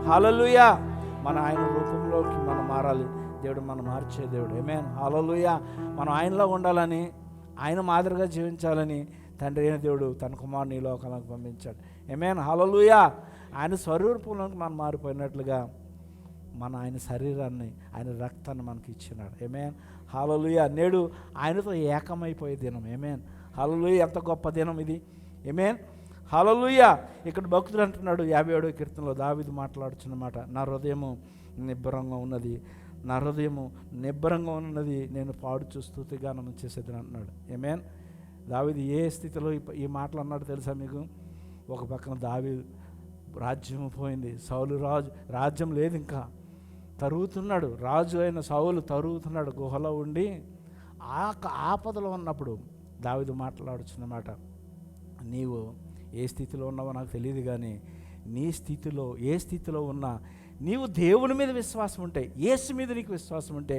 హల్లెలూయా. మన ఆయన రూపంలోకి మనం మారాలి. దేవుడు మనం మార్చే దేవుడు. ఆమేన్. హల్లెలూయా. మనం ఆయనలో ఉండాలని, ఆయన మాదిరిగా జీవించాలని తండ్రి అయిన దేవుడు తన కుమారుని ఈ లోకాలకు పంపించాడు. ఆమేన్. హల్లెలూయా. ఆయన స్వరూపంలోకి మనం మారిపోయినట్లుగా మన ఆయన శరీరాన్ని, ఆయన రక్తాన్ని మనకి ఇచ్చినాడు. ఆమేన్. హల్లెలూయా. నేడు ఆయనతో ఏకమైపోయే దినం. ఆమేన్. హల్లెలూయా. ఎంత గొప్ప దినం ఇది. ఆమేన్. హల్లెలూయా. ఇక్కడ భక్తుడు అంటున్నాడు 57వ కీర్తనలో దావీదు మాట్లాడుచున్నమాట, నా హృదయము నిబ్బరంగా ఉన్నది, నా హృదయము నిబ్బరంగా ఉన్నది, నేను పాడుచు స్తుతిగానం చేసేదని అంటున్నాడు. ఆమేన్. దావీదు ఏ స్థితిలో ఈ మాటలు అన్నాడు తెలుసా మీకు? ఒక పక్కన దావీదు రాజ్యం పోయింది, సౌలు రాజ్యం లేదు, ఇంకా తరుగుతున్నాడు. రాజు అయిన సౌలు తరుగుతున్నాడు గుహలో ఉండి. ఆపదలో ఉన్నప్పుడు దావీదు మాట్లాడుచున్నమాట, నీవు ఏ స్థితిలో ఉన్నావో నాకు తెలియదు, కానీ నీ స్థితిలో ఏ స్థితిలో ఉన్నా నీవు దేవుని మీద విశ్వాసం ఉంటే, యేసు మీద నీకు విశ్వాసం ఉంటే,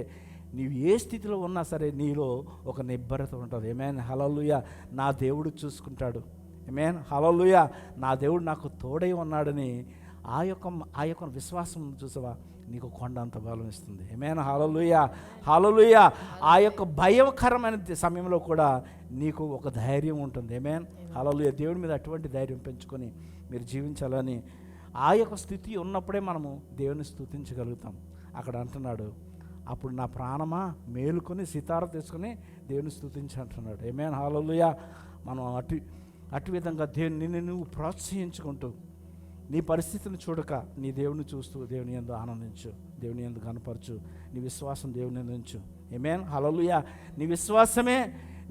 నీవు ఏ స్థితిలో ఉన్నా సరే నీలో ఒక నిబ్బరత ఉంటుంది. ఆమేన్. హల్లెలూయా. నా దేవుడు చూసుకుంటాడు. ఆమేన్. హల్లెలూయా. నా దేవుడు నాకు తోడై ఉన్నాడని ఆ యొక్క విశ్వాసం చూసావా, నీకు కొండంత బలం ఇస్తుంది. ఆమేన్. హల్లెలూయా. హల్లెలూయా. ఆ యొక్క భయకరమైన సమయంలో కూడా నీకు ఒక ధైర్యం ఉంటుంది. ఆమేన్. హల్లెలూయా. దేవుడి మీద అటువంటి ధైర్యం పెంచుకొని మీరు జీవించాలని, ఆ యొక్క స్థితి ఉన్నప్పుడే మనము దేవుని స్తుతించగలుగుతాం. అక్కడ అంటున్నాడు, అప్పుడు నా ప్రాణమా మేలుకొని సితార తీసుకొని దేవుని స్తుతించి అంటున్నాడు. ఆమేన్. హల్లెలూయా. మనం అటు విధంగా నిన్ను నువ్వు ప్రోత్సహించుకుంటూ, నీ పరిస్థితిని చూడక నీ దేవుని చూస్తూ దేవుని యందు ఆనందించు, దేవుని యందు కనపరచు, నీ విశ్వాసం దేవుని యందు ఉంచు. ఆమేన్. హల్లెలూయా. నీ విశ్వాసమే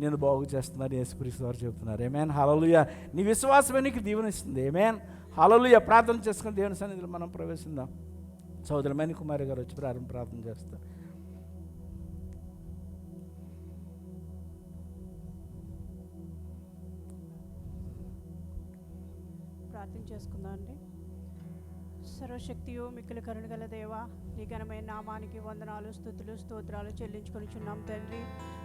నేను బాగు చేస్తున్నాను యేసుక్రీస్తు వారు చెబుతున్నారు. ఆమేన్. హల్లెలూయా. నీ విశ్వాసమే నీకు దీవెనిస్తుంది. ఆమేన్. హల్లెలూయా. ప్రార్థన చేసుకుని దేవుని సన్నిధిలో మనం ప్రవేశిద్దాం. సోదరు మణి కుమారి గారు వచ్చి ప్రార్థన చేస్తారు. ప్రార్థన చేసుకుందాం అండి. సర్వశక్తియు మిక్కిలి కరుణ గల దేవా, నీ ఘనమైన నామానికి వందనాలు, స్తుతులు, స్తోత్రాలు చెల్లించుకొనిచున్నాం తండ్రి.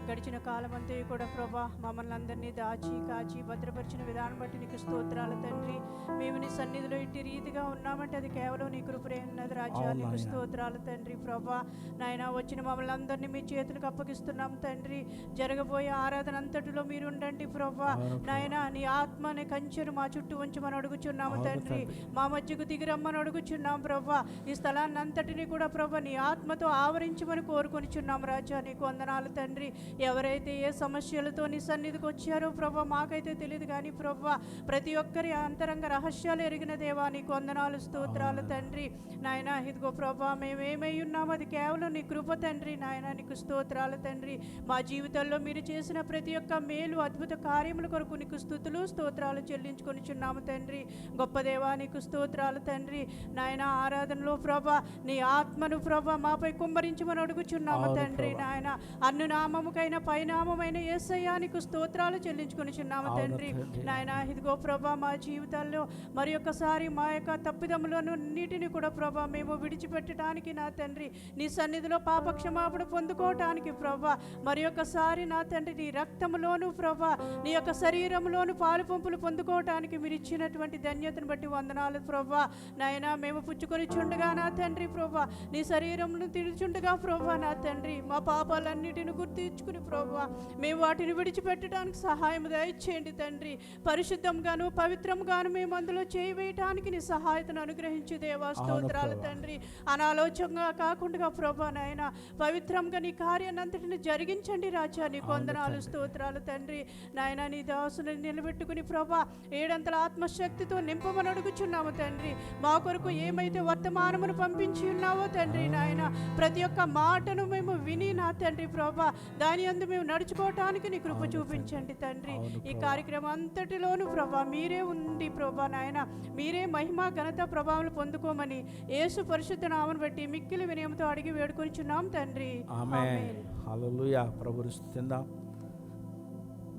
గడిచిన కాలం అంతా కూడా ప్రభా మమ్మల్ని అందరినీ దాచి కాచి భద్రపరిచిన విధానం బట్టి నీకు స్తోత్రాలు తండ్రి. మేము నీ సన్నిధిలో ఇట్టి రీతిగా ఉన్నామంటే అది కేవలం నీ కృపే ఉన్నది రాజా. నీకు స్తోత్రాలు తండ్రి. ప్రభా నాయన వచ్చిన మమ్మల్ని అందరినీ మీ చేతులకు అప్పగిస్తున్నాం తండ్రి. జరగబోయే ఆరాధన అంతటిలో మీరు ఉండండి ప్రభా. నాయన నీ ఆత్మని కంచెను మా చుట్టూ ఉంచమని అడుగుచున్నాము తండ్రి. మా మధ్యకు దిగిరమ్మని అడుగుచున్నాం ప్రభా. ఈ స్థలాన్ని అంతటిని కూడా ప్రభా నీ ఆత్మతో ఆవరించమని కోరుకొనిచున్నాం రాజా. నీకు వందనాలు తండ్రి. ఎవరైతే ఏ సమస్యలతో నీ సన్నిధికి వచ్చారో ప్రభా మాకైతే తెలియదు, కానీ ప్రభా ప్రతి ఒక్కరి అంతరంగ రహస్యాలు ఎరిగిన దేవా నీకు వందనాలు, స్తోత్రాలు తండ్రి. నాయన ఇదిగో ప్రభా మేమేమై ఉన్నామో అది కేవలం నీ కృప తండ్రి. నాయన నీకు స్తోత్రాలు తండ్రి. మా జీవితంలో మీరు చేసిన ప్రతి ఒక్క మేలు అద్భుత కార్యముల కొరకు నీకు స్తుతులు స్తోత్రాలు చెల్లించుకొనిచున్నాము తండ్రి. గొప్ప దేవా నీకు స్తోత్రాలు తండ్రి. నాయన ఆరాధనలో ప్రభా నీ ఆత్మను ప్రభా మాపై కుమ్మరించమని అడుగుచున్నాము తండ్రి. నాయన అన్ను నామముకైన పైనామమైన యేసయ్యా నీకు స్తోత్రాలు చెల్లించుకొనిచున్నాము తండ్రి. నాయన ఇదిగో ప్రభా మా జీవితాల్లో మరి ఒక్కసారి మా యొక్క తప్పిదములను నీటిని కూడా ప్రభా మేము విడిచిపెట్టడానికి నా తండ్రి నీ సన్నిధిలో పాపక్షమాపణ పొందుకోవటానికి ప్రభా మరి ఒక్కసారి నా తండ్రి నీ రక్తములోను ప్రభా నీ యొక్క శరీరంలోను పాలు పంపులు పొందుకోవటానికి మీరు ఇచ్చినటువంటి ధన్యతను బట్టి వందనాలు ప్రభా. నాయన మేము పుచ్చుకొని చుండగా నా తండ్రి ప్రభా నీ శరీరమును తిడుచుండగా ప్రభా నా తండ్రి మా పాపాలన్నిటిని గుర్తించుకుని ప్రభా మేము వాటిని విడిచిపెట్టడానికి సహాయం దయచేయండి తండ్రి. పరిశుద్ధంగాను పవిత్రంగాను మేము అందులో చేయవేయటానికి నీ సహాయతను అనుగ్రహించు దేవా. స్తోత్రాలు తండ్రి. అనాలోచనగా కాకుండా ప్రభా నాయన పవిత్రంగా నీ కార్యాన్నంతటిని జరిగించండి రాజా. నీ వందనాలు, స్తోత్రాలు తండ్రి. నాయన నీ దాసుని నిలబెట్టుకుని ప్రభా ఏడంతల ఆత్మశక్తితో నింపమని అడుగుచున్నాము తండ్రి. మా కొరకు ఏమైతే వర్తమానమును పంపించి ఉన్నావో తండ్రి నాయన ప్రతి ఒక్క మాటను మేము విని నా తండ్రి ప్రభా దాని అందు మేము నడుచుకోవటానికి నీ కృప చూపించండి తండ్రి. ఈ కార్యక్రమం అంతటిలోను ప్రభా మీరే ఉండి ప్రభా నాయన మీరే మహిమ ఘనత ప్రభావం పొందుకోమని యేసు పరిశుద్ధ నామమును బట్టి మిక్కిలి వినయంతో అడిగి వేడుకొనిచున్నాం తండ్రి. ఆమేన్. హల్లెలూయా. ప్రభువుని స్తుతిద్దాం.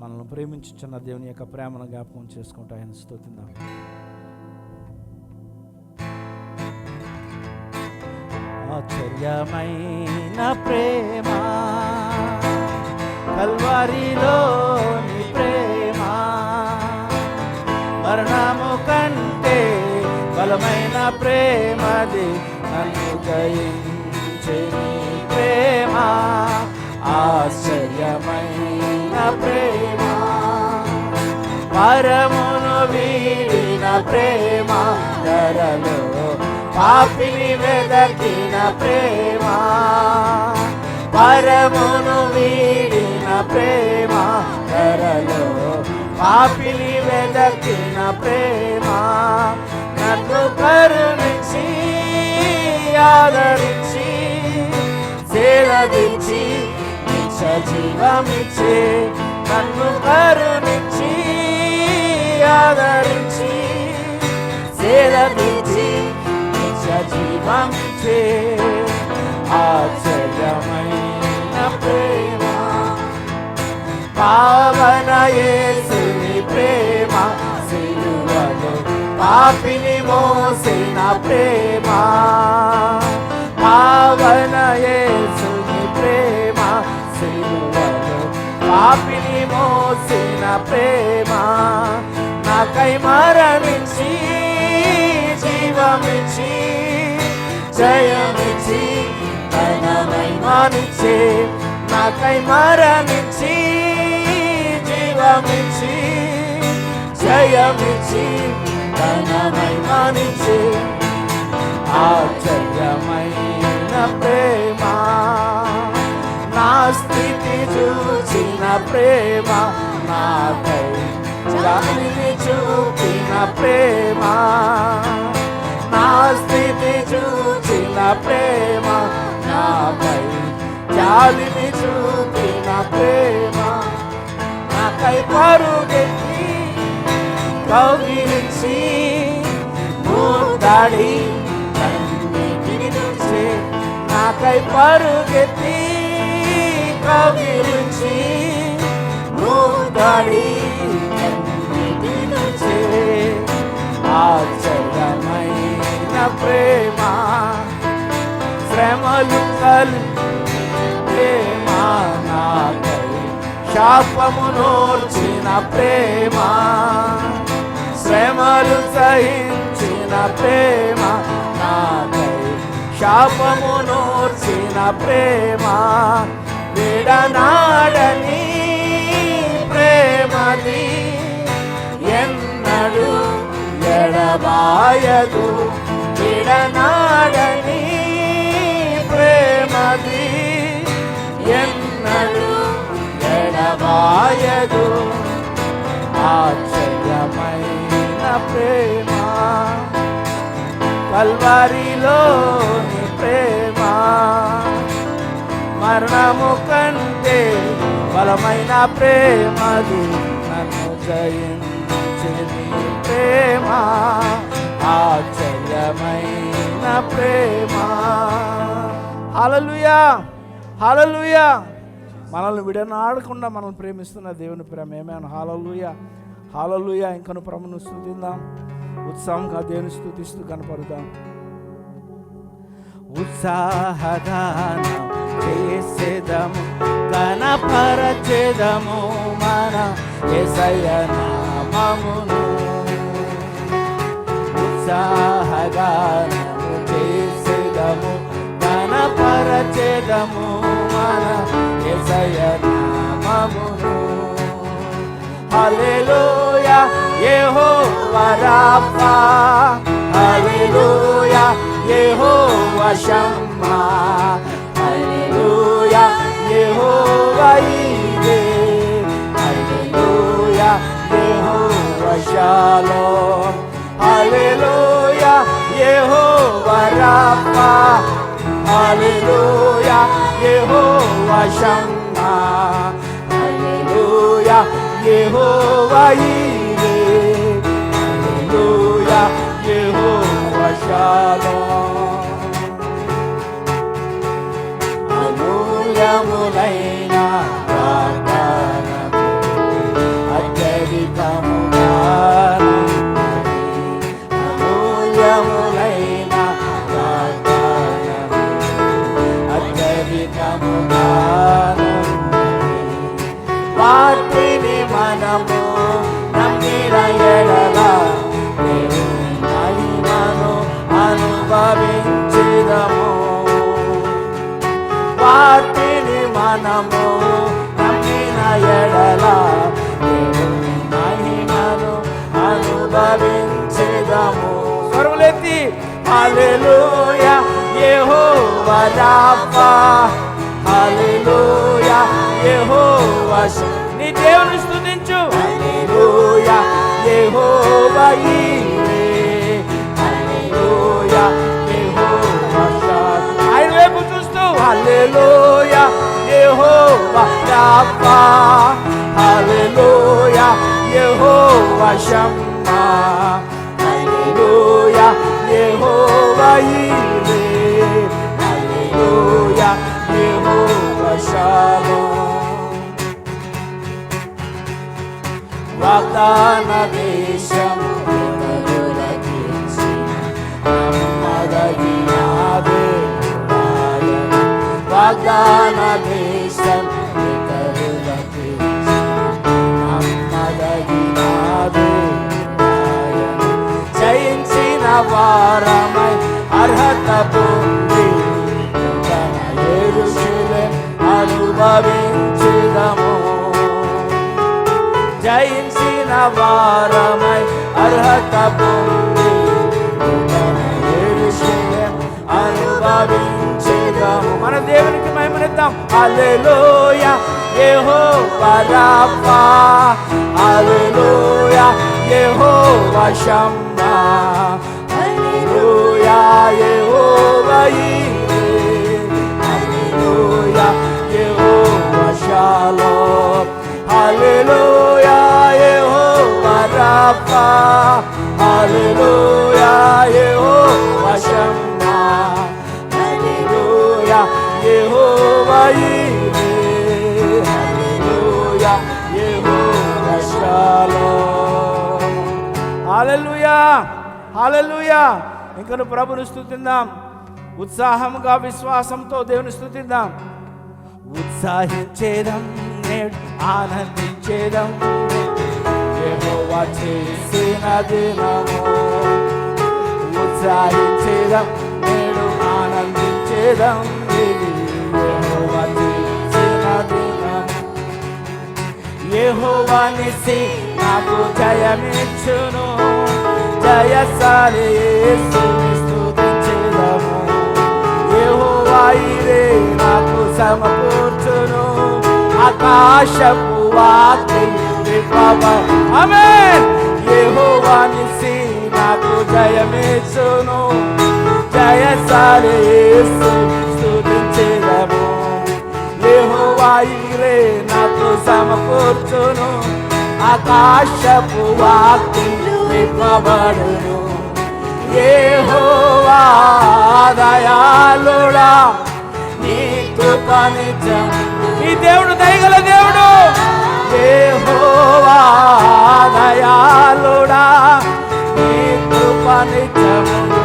మనల్ని ప్రేమించుచున్న దేవుని యొక్క ప్రేమను జ్ఞాపకం చేసుకుంటూ ఆయన స్తుతిద్దాం. ఆశ్చర్యమైన ప్రేమ కల్వరిలోని ప్రేమ మరణము కంటే బలమైన ప్రేమది నన్ను జయించే నీ ప్రేమ ఆశ్చర్యమైన ప్రేమ పరమును వీడిన ప్రేమ ధరలో పాపిని వెదకిన ప్రేమ పరమును వీడిన ప్రేమ ధరలో పాపిని వెదకిన ప్రేమ నన్ను కరుణించి ఆదరించి సేదరించి నిత్య జీవమిచ్చే నన్ను కరుణించి ఆదరించి సేదరించి నిత్య జీవమిచ్చే ఆశ్చర్యమైన ప్రేమ పావన యేసుని ప్రేమ సిలువలో పాపిని మోసిన ప్రేమ పావన యేసుని ప్రేమ సిలువలో పాపిని మోసిన ప్రేమ నాకై మరణించి జీవమిచ్చి జయమిచ్చి తన మహిమనిచ్చే నాకై మరణించి జీవమిచ్చి జయమిచ్చి తన మహిమనిచ్చే ఆశ్చర్యమైన ప్రేమ నా స్థితి చూచిన ప్రేమ నాకై జాలిని చూపిన ప్రేమ నా స్థితి చూచిన ప్రేమ నాకై జాలిని చూపిన ప్రేమ నాకై పరుగెత్తి కౌగిలించి మూడాడి కన్నీటిని తుడిచే నాకై పరుగెత్తి కౌగిలించి మూడాడి కన్నీటిని తుడిచే ఆశ్చర్యమైన ప్రేమ శ్రమలు ప్రేమ నాకై శాపమునోర్చిన ప్రేమ శ్రమలు సహించిన ప్రేమ నాకై శాపమునోర్చిన ప్రేమ విడనాడని ప్రేమది ఎన్నడు ఎడబాయదు విడనాడని ప్రేమది ఎన్నడు ఎడబాయదు ఆశ్చర్యమైన ప్రేమ కల్వరిలోని ప్రేమ మరణము కంటే బలమైన ప్రేమది నన్ను జయించే నీ ప్రేమ ఆశ్చర్యమైన ప్రేమ హల్లెలూయా హల్లెలూయా మనల్ని విడనాడకుండా మనల్ని ప్రేమిస్తున్న దేవుని ప్రేమ ఏమైనా హల్లెలూయా హల్లెలూయా ఇంకను ప్రభువును స్తుతిద్దాం ఉత్సాహంగా దేవుని స్తుతిస్తూ కనపడదాం ఉత్సాహగానం చేసేదము కనపరచెదము మన యేసయ్య నామమును ఉత్సాహగానము చేసేదము కనపరచెదము మన యేసయ్య నామమును హల్లెలూయా యెహోవా రాఫా హల్లెలూయా యెహోవా షమ్మా హల్లెలూయా యెహోవా ఈరే హల్లెలూయా యెహోవా షాలోమ్ హల్లెలూయా యెహోవా రాఫా హల్లెలూయా యెహోవా షమ్మా హల్లెలూయా యెహోవా ఈరే హల్లెలూయా యెహోవా షాలోమ్ అమూల్యములైన వాగ్దానము అత్యధికముగా అమూల్యములైన వాగ్దానము అత్యధికముగా అనుభవించెదము. వాటిని మనము నమ్మిన ఎడల దేవుని మహిమను అనుభవించెదము. స్వరములెత్తి హల్లెలూయా యెహోవా రాఫా, హల్లెలూయా యెహోవా. నీ దేవుని స్తుతించు. హల్లెలూయా యెహోవా ఈరే, హల్లెలూయా యెహోవా షాలోమ్. ఆయన వైపు చూస్తూ హల్లెలూయా యెహోవా రాఫా, హల్లెలూయా యెహోవా షమ్మా, హల్లెలూయా యెహోవా ఈరే, హల్లెలూయా యెహోవా షాలోమ్. వాగ్దాన దేశం ఇతరులకిచ్చిన నమ్మదగిన దేవుడాయన. వాగ్దాన దేశం ఇతరులకిచ్చిన నమ్మదగిన దేవుడాయన. జయించిన వారమై అర్హత పొంది తన యెరూషలేము అనుభవించెదము. జయించిన వారమై అర్హత పొంది తన యెరూషలేము అనుభవించెదము. మన దేవునికి మహిమనిద్దాం. హల్లెలూయా యెహోవా రాఫా, హల్లెలూయా యెహోవా షమ్మా, హల్లెలూయా యెహోవా ఈరే, హల్లెలూయా యెహోవా షాలోమ్. హల్లెలూయా యెహోవా రాఫా, హల్లెలూయా యెహోవా షమ్మా, హల్లెలూయా యెహోవా ఈరే, హల్లెలూయా యెహోవా షాలోమ్. హల్లెలూయా హల్లెలూయా. ఇంకను ప్రభుని స్తుతిద్దాం. ఉత్సాహంగా విశ్వాసంతో దేవుని స్తుతిద్దాం. ఉత్సాహించేదం నేడు ఆనందించేదం యెహోవా చేసిన దినము. ఉత్సాహించేదం నేడు ఆనందించేదం ఇది యెహోవా చేసిన దినము. యెహోవా నిస్సి నాకు జయమిచ్చును, జయశాలి యేసుని స్తుతించెదము. యెహోవా ఈరే నాకు సమకూర్చును, ఆకాశపు వాకిలి విప్పబడు. ఆమేన్. యెహోవా నిస్సి నాకు జయమిచ్చును, జయశాలి యేసుని స్తుతించెదము. యెహోవా ఈరే నాకు సమకూర్చును, ఆకాశపు వాకిలి విప్పబడును. యెహోవా దయాళుడా, నీ కృప నిజం. ఈ దేవుడు దయగల దేవుడు. యెహోవా దయాళుడా, నీ కృప నిజమును.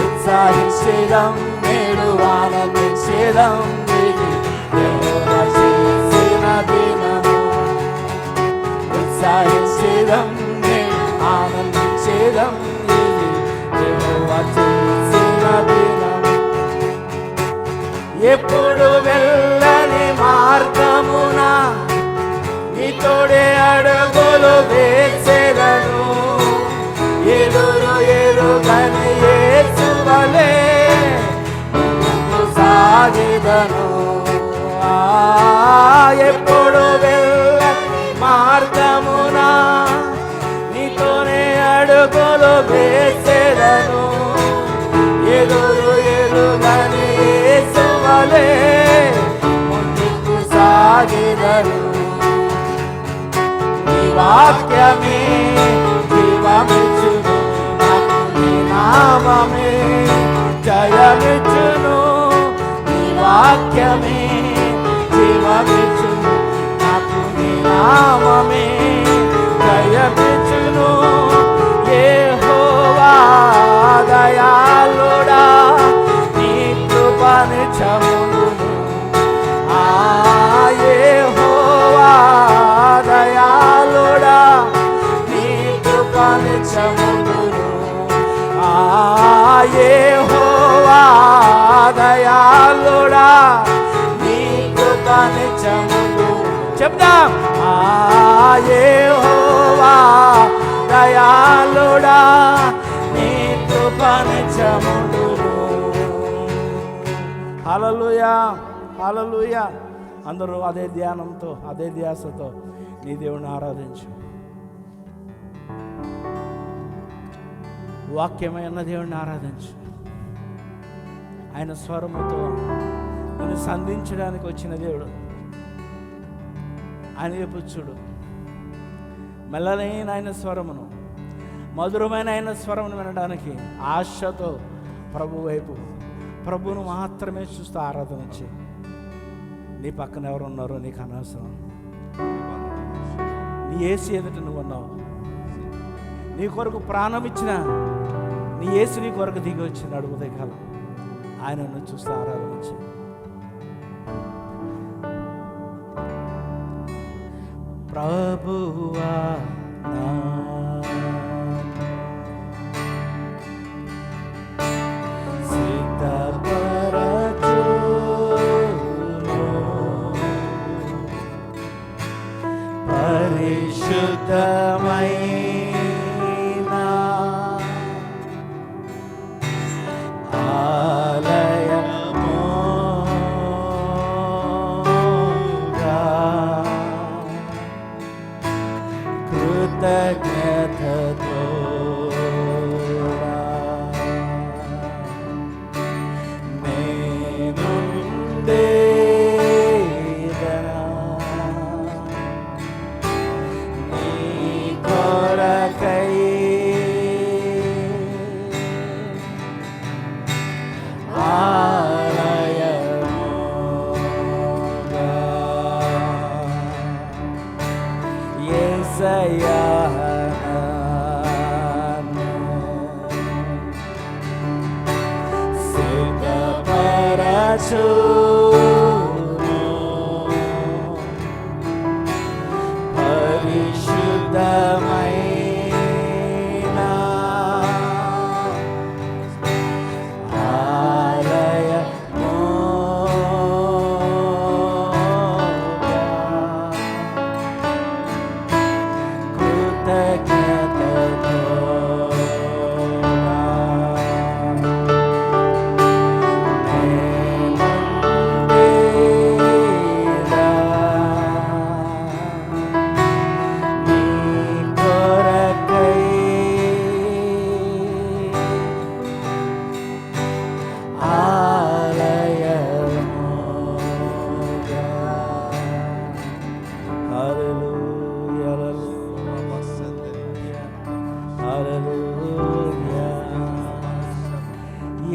ఉత్సాహించేదం నేడు ఆనందించేదం ఇది యెహోవా చేసిన దినము. ఉత్సాహించేదం నేడు ఆనందించేదం ఇది యెహోవా చేసిన దినము. ఎప్పుడు వెళ్ళని మార్గమున నీతోడే అడుగులు వేసెదను. ఎదురు ఎరుగని యేసు వలె ముందుకు సాగెదను. ఎప్పుడు వెళ్ళని మార్గమున నీతోనే అడుగులు వేసెదను. ఎదురు ఎరుగని యేసు వలె ముందుకు సాగెదను. నీ వాక్యమే జీవమిచ్చును, నాకు నీ నామమే జయమిచ్చును. నీ వాక్యమే జీవమిచ్చును, నాకు నీ నామమే జయమిచ్చును. యెహోవా దయాళుడా, నీ కృప నిజమును. యెహోవా దయాళుడా, నీ కృప నిజమును. నీ కృప నిత్యముందు. చెప్దాం. యెహోవా దయాళుడా, నీ కృప నిత్యముందు. హల్లెలూయా, హల్లెలూయా. అందరూ అదే ధ్యానంతో, అదే ధ్యాసతో నీ దేవుని ఆరాధించు. వాక్యమైన దేవుడిని ఆరాధించు. ఆయన స్వరముతో నిన్ను సంధించడానికి వచ్చిన దేవుడు. ఆయన వైపు చూడు. మెల్లనైన ఆయన స్వరమును, మధురమైన ఆయన స్వరమును వినడానికి ఆశతో ప్రభు వైపు, ప్రభువును మాత్రమే చూస్తూ ఆరాధన చేయి. నీ పక్కన ఎవరు ఉన్నారో నీకు అనవసరం. నీ యేసు ఎదుట నువ్వు ఉన్నావు. నీ కొరకు ప్రాణం ఇచ్చిన నీ యేసు నీ కొరకు దిగి వచ్చినాడు ఉదయకాలం. ఆయనను చూస్తూ ఆరాధన చేయి. ప్రభువా పరిశుద్ధమైన ఆలయముగా కృతజ్ఞతతో పరిశుద్ధమైన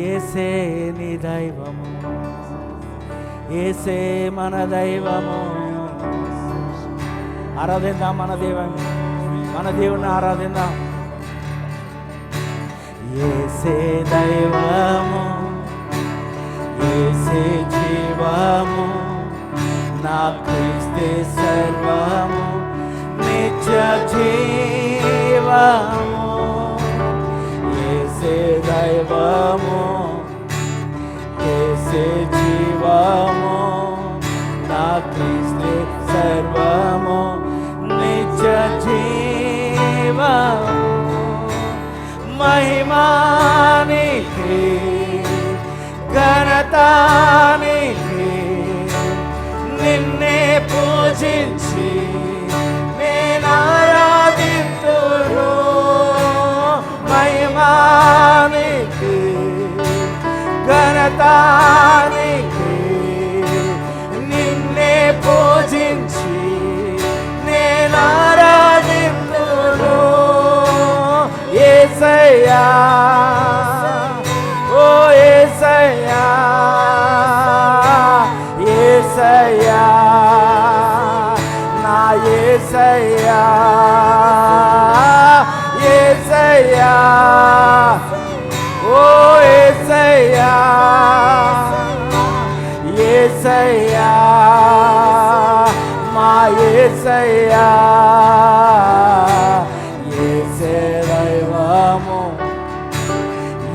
యేసే నీ దైవము, యేసే మన దైవము. ఆరాధిద్దాం మన దేవుని, మన దేవుని ఆరాధిద్దాం. యేసే దైవము, యేసే జీవము, నా క్రీస్తే సర్వము, నిత్య జీవము. యేసే దైవము, యేసే జీవము, నా క్రీస్తే సర్వము, నిత్య జీవము. మహిమానికి ఘనతానికి నిన్నే పూజించి నేను ఆరాధింతును. మహిమానికి ఘనతానికి నిన్నే పూజించి నేను ఆరాధింతును. యేసయ్యా, ఓ యేసయ్యా, యేసయ్యా, నా యేసయ్యా, యేసయ్యా, ఓ యేసయ్యా, యేసయ్యా, మా యేసయ్యా. యేసే దైవము,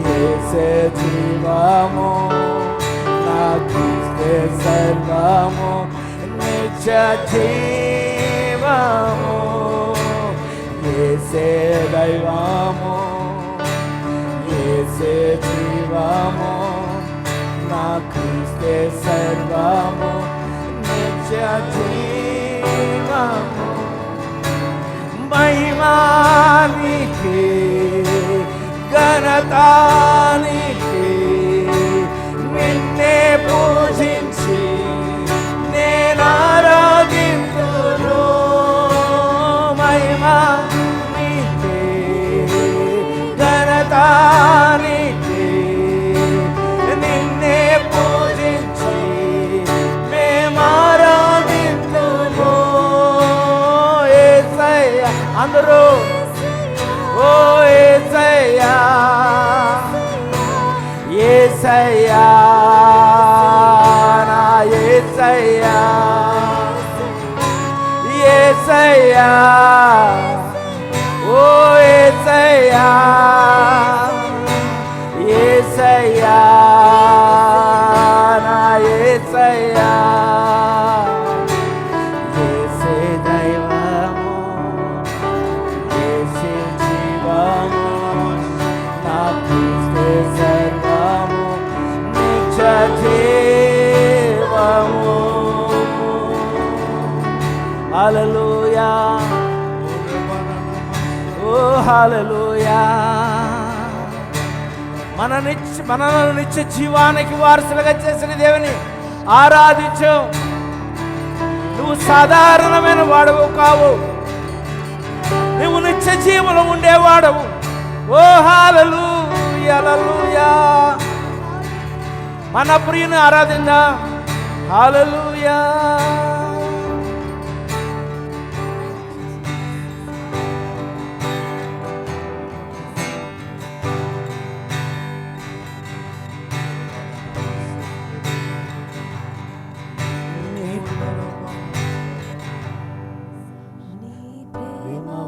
యేసే జీవము, నా క్రీస్తే సర్వము నిత్య జీవము యేసే దైవము యేసే జీవము నా క్రీస్తే సర్వము నిత్య జీవము మహిమానికి ఘనతానికి నిన్నే పూజించి నేను ఆరాధింతును మహిమానికి ఘనతానికి నిన్నే పూజించి మేము ఆరాధింతును యేసయ్యా అందరూ ఓ యేసయ్యా యేసయ్యా నా యేసయ్యా యేసయ్యా ఓ యేసయ్యా యేసయ్యా నా యేసయ్యా యేసే దైవము యేసే జీవము నా క్రీస్తే సర్వము నిత్య జీవము హల్లెలూయా ఓ హల్లెలూయా మనలను నిత్య జీవానికి వారసులుగా చేసిన దేవుని ఆరాధించు నువ్వు సాధారణమైన వాడవు కావు నువ్వు నిత్య జీవులు ఉండేవాడవు ఓ హల్లెలూయా హల్లెలూయా మన ప్రియుని ఆరాధిందా హల్లెలూయా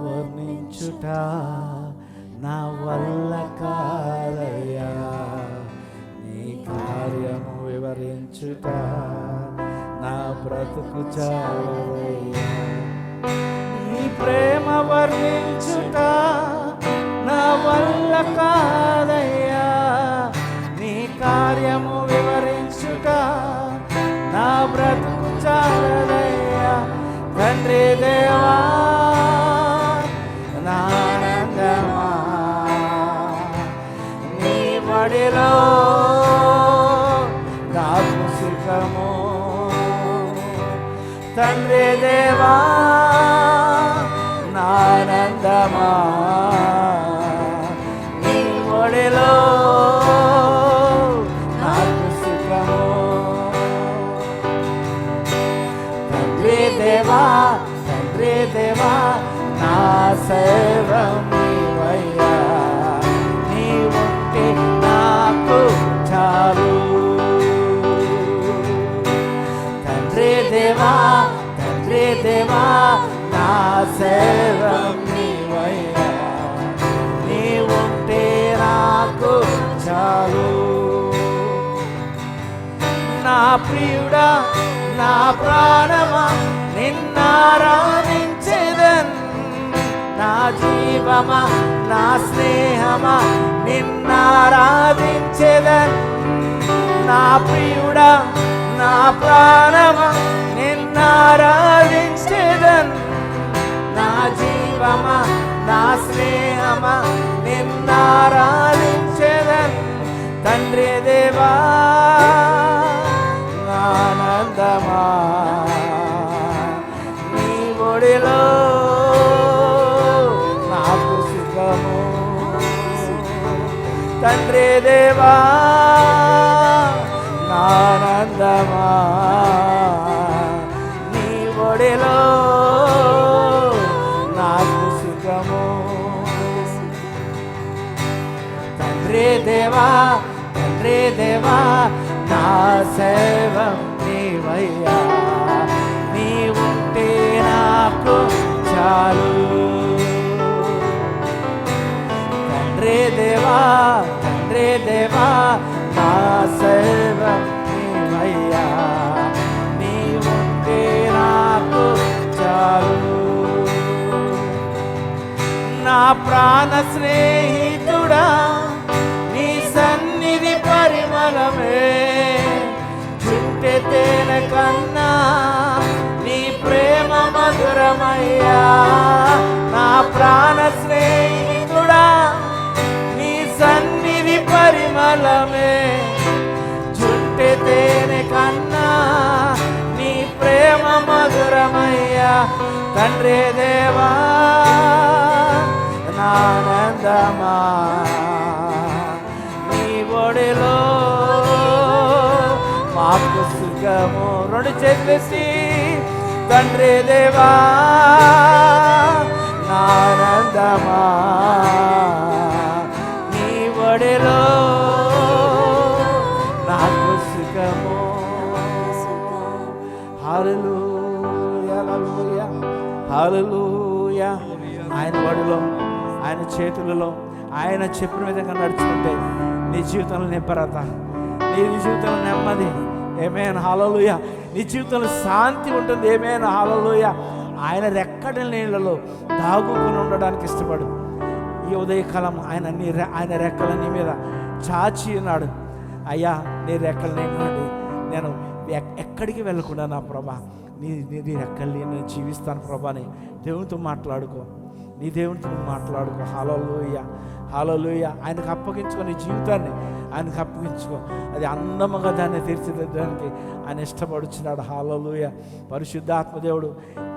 వర్ణించుట నా వల్ల కాదయ్యా నీ కార్యము వివరించుట నా బ్రతుకు చాలయ్యా నీ ప్రేమ వర్ణించుట నా వల్ల కాదయ్యా నీ కార్యము వివరించుట నా బ్రతుకు చాలయ్యా తండ్రి దేవా నానందమా నీ బడిలో నాకు సుఖము తండ్రి దేవా నానందమా నీ బడిలో నాకు సుఖము తండ్రి దేవా తండ్రి దేవా నా సర్వం నీవయ్యా నీవుంటే నాకు చాలు తండ్రి దేవా నా సర్వం నీవయ్యా నీవుంటే నాకు చాలు నా ప్రియుడా నా ప్రాణమా నిన్నారాధించెదన్ నా జీవమా నా స్నేహమా నిన్నారాధించెదన్ నా ప్రియుడా నా ప్రాణమా నిన్నారాధించెదన్ నా జీవమా నా స్నేహమా నిన్నారాధించెదన్ తండ్రి దేవా ఆనందమా నీ ఒడిలో నాకు సుఖము తండ్రి దేవా ఆనందమా నీ ఒడిలో నాకు సుఖము తండ్రి దేవా నా సేవం నీవయ్యా నీవుంటే నాకు చాలు తండ్రి దేవా నా సేవం నీవయ్యా ప్రాణ స్నేహితుడా నీ సన్నిధి పరిమళమే చుట్టె తేనె కన్నా నీ ప్రేమ మధురమయ్యా నా ప్రాణ స్నేహితుడా నీ సన్నిధి పరిమళమే చుట్టె తేనె కన్నా నీ ప్రేమ మధురమయ్యా తండ్రి దేవా నానందమా నీ ఒడిలో మాకు సుఖము రెండు చేసి తండ్రి దేవా నానందమా నీ ఒడిలో నాకు సుఖము హల్లెలూయా హల్లెలూయా ఆయన ఒడిలో ఆయన చేతులలో ఆయన చెప్పిన విధంగా నడుచుకుంటే నీ జీవితంలో నిబ్బరత, నీ జీవితంలో నెమ్మది, ఆమేన్ హల్లెలూయా, నీ జీవితంలో శాంతి ఉంటుంది, ఆమేన్ హల్లెలూయా. ఆయన రెక్కడి నీళ్ళలో దాగుకుని ఉండడానికి ఇష్టపడు. ఈ ఉదయకాలం ఆయన రెక్కల నీ మీద చాచి ఉన్నాడు. అయ్యా నీ రెక్కలు నేను ఎక్కడికి వెళ్ళకుండా నా ప్రభా నీ రెక్కల్ని నేను జీవిస్తాను ప్రభా అని దేవునితో మాట్లాడుకో, నీ దేవునితో మాట్లాడుకో. హల్లెలూయా హల్లెలూయా. ఆయనకు అప్పగించుకో, నీ జీవితాన్ని ఆయనకు అప్పగించుకో. అది అందముగా దాన్ని తీర్చిదిద్దడానికి ఆయన ఇష్టపడుచున్నాడు. హల్లెలూయా. పరిశుద్ధాత్మ దేవుడు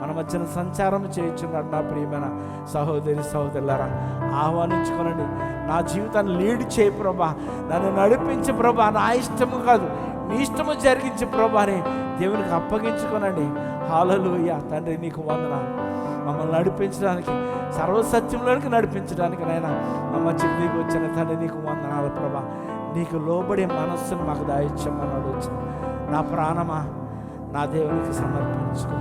మన మధ్యన సంచారం చేయించున్నాడు. నా ప్రియమైన సహోదరి సహోదరులారా ఆహ్వానించుకోనండి. నా జీవితాన్ని లీడ్ చేయి ప్రభా, నన్ను నడిపించు ప్రభా, నా ఇష్టము కాదు నీ ఇష్టము జరిగించు ప్రభా అని దేవునికి అప్పగించుకోనండి. హల్లెలూయా. తండ్రి నీకు వందనాలు, మమ్మల్ని నడిపించడానికి సర్వసత్యంలోనికి నడిపించడానికి నాయన మా మధ్యకి నీకు వచ్చిన తండ్రి నీకు వందనాలు ప్రభా. నీకు లోబడే మనస్సును మాకు దాయిచ్చమన్నాడు. వచ్చిన నా ప్రాణమా నా దేవునికి సమర్పించుకో.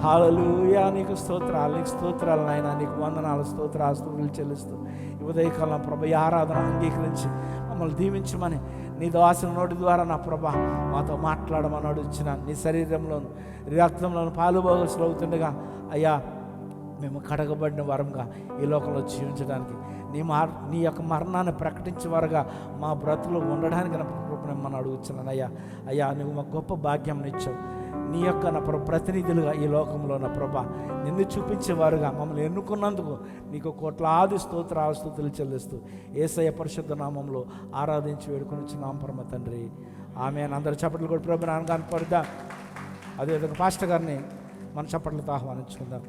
హల్లెలూయా. నీకు స్తోత్రాలు నాయన, నీకు వందనాలు స్తోత్రాలు చెల్లిస్తూ ఈ ఉదయకాలం ప్రభ ఈ ఆరాధన అంగీకరించి మమ్మల్ని దీవించమని నీ దాసుని నోటి ద్వారా నా ప్రభా మాతో మాట్లాడమన్నాడు. ఇచ్చిన నీ శరీరంలోను రక్తంలోను పాలుభోగస్తులు అవుతుండగా అయ్యా మేము కడగబడిన వరంగా ఈ లోకంలో జీవించడానికి నీ యొక్క మరణాన్ని ప్రకటించేవారుగా మా బ్రతులు ఉండడానికి నా కృపణమ్మని అడుగుతున్నాను. అయ్యా నువ్వు మా గొప్ప భాగ్యం ఇచ్చావు. నీ యొక్క నా ప్రతినిధులుగా ఈ లోకంలో నా ప్రభా నిన్ను చూపించేవారుగా మమ్మల్ని ఎన్నుకున్నందుకు నీకు కోట్లాది స్తోత్రాస్తుతులు చెల్లిస్తూ యేసయ్య పరిశుద్ధ నామంలో ఆరాధించి వేడుకొని వచ్చినాం పరమ తండ్రి. ఆమేన్. అందరు చప్పట్లు కూడా ప్రభు నాన్న కనపడదా. అదేవిధంగా పాస్టర్ గారిని మన చప్పట్లతో ఆహ్వానించుకుందాం.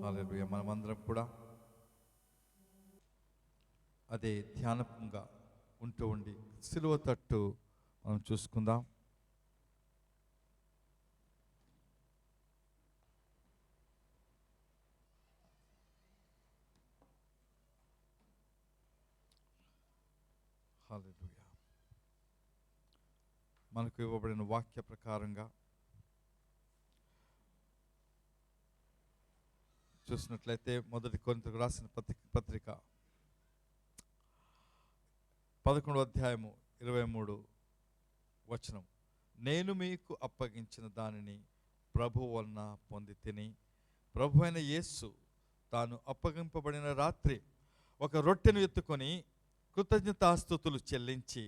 హల్లెలూయా. మనమందరం కూడా అదే ధ్యానంగా ఉండి సిలువ తట్టు మనం చూసుకుందాం. హల్లెలూయా. మనకు ఇవ్వబడిన వాక్య ప్రకారంగా చూసినట్లయితే మొదటి కొరింథీయులకు రాసిన పత్రిక 11వ అధ్యాయము 23 వచనం. నేను మీకు అప్పగించిన దానిని ప్రభు వలన పొంది తిని, ప్రభు అయిన యేసు తాను అప్పగింపబడిన రాత్రి ఒక రొట్టెను ఎత్తుకొని కృతజ్ఞతాస్తుతులు చెల్లించి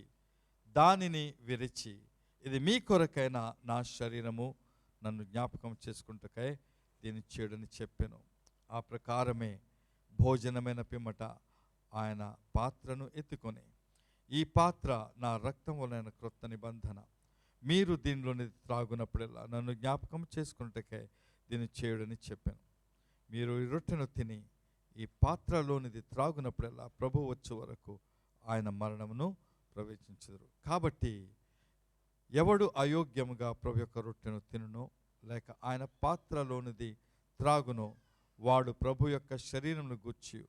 దానిని విరిచి, ఇది మీ కొరకైన నా శరీరము, నన్ను జ్ఞాపకం చేసుకుంటకై దీన్ని చేయడని చెప్పాను. ఆ ప్రకారమే భోజనమైన పిమ్మట ఆయన పాత్రను ఎత్తుకొని, ఈ పాత్ర నా రక్తం వలన క్రొత్త నిబంధన, మీరు దీనిలోని త్రాగునప్పుడల్లా నన్ను జ్ఞాపకం చేసుకున్నట్టుకే దీన్ని చేయడని చెప్పాను. మీరు ఈ రొట్టెను తిని ఈ పాత్రలోనిది త్రాగునప్పుడల్లా ప్రభు వచ్చే వరకు ఆయన మరణమును ప్రవేశించరు. కాబట్టి ఎవడు అయోగ్యముగా ప్రభు యొక్క రొట్టెను తినునో లేక ఆయన పాత్రలోనిది త్రాగునో వాడు ప్రభు యొక్క శరీరమును గూర్చి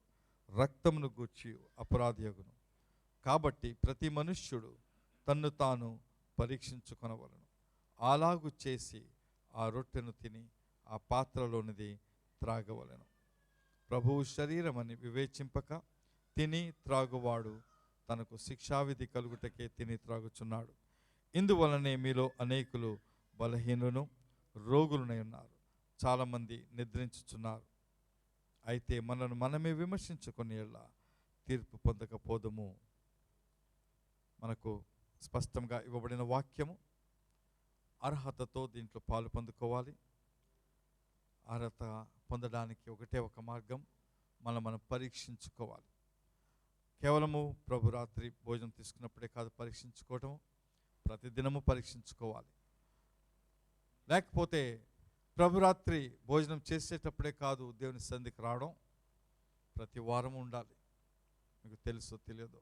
రక్తమును గూర్చి అపరాధియగును. కాబట్టి ప్రతి మనుష్యుడు తన్ను తాను పరీక్షించుకొనవలెను. అలాగు చేసి ఆ రొట్టెను తిని ఆ పాత్రలోనిది త్రాగవలెను. ప్రభువు శరీరమని వివేచింపక తిని త్రాగువాడు తనకు శిక్షావిధి కలుగుటకే తిని త్రాగుచున్నాడు. ఇందువలనే మీలో అనేకులు బలహీనులను రోగులనై ఉన్నారు. చాలామంది నిద్రించుచున్నారు. అయితే మనను మనమే విమర్శించుకుని ఎలా తీర్పు పొందకపోదుము. మనకు స్పష్టంగా ఇవ్వబడిన వాక్యము, అర్హతతో దీంట్లో పాలు పొందుకోవాలి. అర్హత పొందడానికి ఒకటే ఒక మార్గం, మనం పరీక్షించుకోవాలి. కేవలము ప్రభు రాత్రి భోజనం తీసుకున్నప్పుడే కాదు పరీక్షించుకోవటము, ప్రతిదినము పరీక్షించుకోవాలి. లేకపోతే ప్రభురాత్రి భోజనం చేసేటప్పుడే కాదు దేవుని సన్నిధికి రావడం, ప్రతి వారం ఉండాలి. మీకు తెలుసో తెలియదో,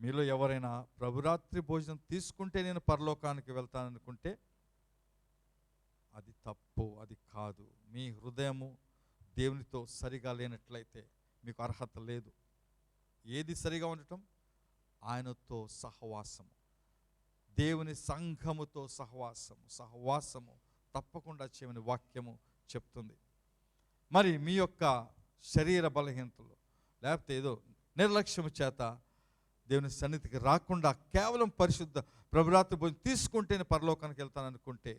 మీలో ఎవరైనా ప్రభురాత్రి భోజనం తీసుకుంటే నేను పరలోకానికి వెళ్తాననుకుంటే అది తప్పు, అది కాదు. మీ హృదయము దేవునితో సరిగా లేనట్లయితే మీకు అర్హత లేదు. ఏది సరిగా ఉండటం? ఆయనతో సహవాసము, దేవుని సంఘముతో సహవాసము తప్పకుండా చేయమని వాక్యము చెప్తుంది. మరి మీ యొక్క శరీర బలహీనతలు లేకపోతే ఏదో నిర్లక్ష్యము చేత దేవుని సన్నిధికి రాకుండా కేవలం పరిశుద్ధ ప్రభురాత్రి భోజనం తీసుకుంటేనే పరలోకానికి వెళ్తాను అనుకుంటే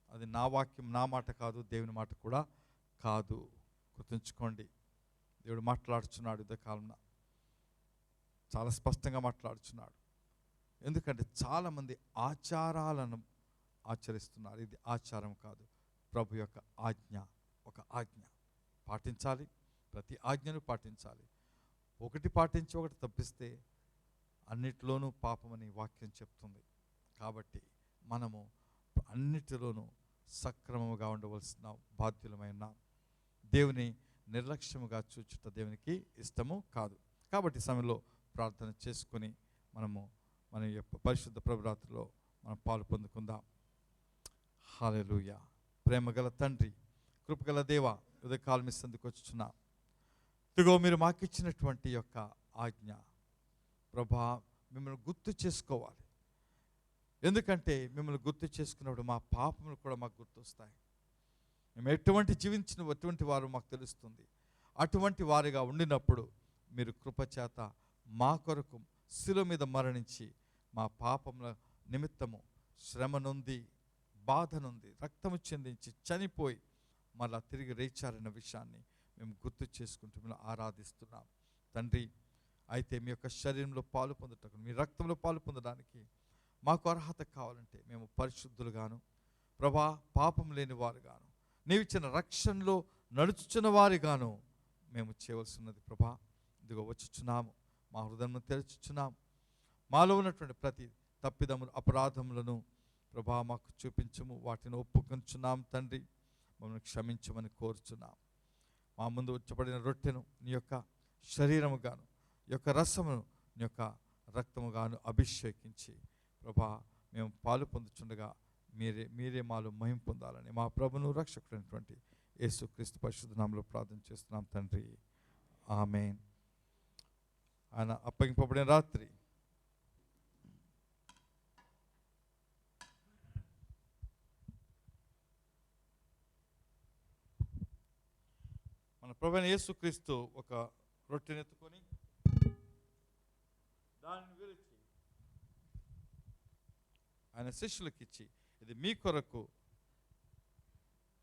అది నా వాక్యం, నా మాట కాదు, దేవుని మాట కూడా కాదు. గుర్తుంచుకోండి, దేవుడు మాట్లాడుచున్నాడు. ఇదే కాలంలో చాలా స్పష్టంగా మాట్లాడుచున్నాడు. ఎందుకంటే చాలామంది ఆచారాలను ఆచరిస్తున్నారు. ఇది ఆచారం కాదు, ప్రభు యొక్క ఆజ్ఞ. ఒక ఆజ్ఞ పాటించాలి, ప్రతి ఆజ్ఞను పాటించాలి. ఒకటి పాటించి ఒకటి తప్పిస్తే అన్నిటిలోనూ పాపమని వాక్యం చెప్తుంది. కాబట్టి మనము అన్నిటిలోనూ సక్రమముగా ఉండవలసిన బాధ్యులమైన దేవుని నిర్లక్ష్యముగా చూచుట దేవునికి ఇష్టము కాదు. కాబట్టి సమయంలో ప్రార్థన చేసుకుని మన యొక్క పరిశుద్ధ ప్రభురాత్రిలో మనం పాలు పొందుకుందాం. హల్లెలూయా. ప్రేమగల తండ్రి, కృపగల దేవ, ఉదయకాలం మీ సందుకు వచ్చుచున్నా. ఇదిగో మీరు మాకిచ్చినటువంటి యొక్క ఆజ్ఞ ప్రభా, మిమ్మల్ని గుర్తు చేసుకోవాలి. ఎందుకంటే మిమ్మల్ని గుర్తు చేసుకున్నప్పుడు మా పాపములు కూడా మాకు గుర్తొస్తాయి. మేము ఎటువంటి వారు మాకు తెలుస్తుంది. అటువంటి వారిగా ఉండినప్పుడు మీరు కృపచేత మా కొరకు శిలువ మీద మరణించి మా పాపముల నిమిత్తము శ్రమ నొంది, బాధ నొంది, రక్తము చెందించి చనిపోయి మళ్ళా తిరిగి రేచారన్న విషయాన్ని మేము గుర్తు చేసుకుంటూ మేము ఆరాధిస్తున్నాం తండ్రి. అయితే మీ యొక్క శరీరంలో పాలు పొందటకు, మీ రక్తంలో పాలు పొందడానికి మాకు అర్హత కావాలంటే మేము పరిశుద్ధులుగాను ప్రభా, పాపం లేని వారుగాను, నీవిచ్చిన రక్షణలో నడుచుచున్న వారిగాను మేము చేయవలసినది ప్రభా. ఇదిగో వచ్చుచున్నాము, మా హృదయం తెరచుచున్నాము. మాలో ఉన్నటువంటి ప్రతి తప్పిదములు, అపరాధములను ప్రభా మాకు చూపించము, వాటిని ఒప్పుకొంచున్నాం తండ్రి. మమ్మల్ని క్షమించమని కోరుచున్నాం. మా ముందు ఉంచబడిన రొట్టెను నీ యొక్క శరీరముగాను, ఈ యొక్క రసమును నీ యొక్క రక్తముగాను అభిషేకించి ప్రభా మేము పాలు పొందుచుండగా మీరే మాలో మహిమ పొందాలని మా ప్రభును రక్షకుడైనటువంటి యేసుక్రీస్తు పరిశుద్ధ నామములో ప్రార్థన చేస్తున్నాం తండ్రి. ఆమేన్. ఆయన అప్పగింపబడిన రాత్రి మన ప్రభువైన యేసుక్రీస్తు ఒక రొట్టెని ఎత్తుకొని దానిని విరిచి ఆయన శిష్యులకు ఇచ్చి, ఇది మీ కొరకు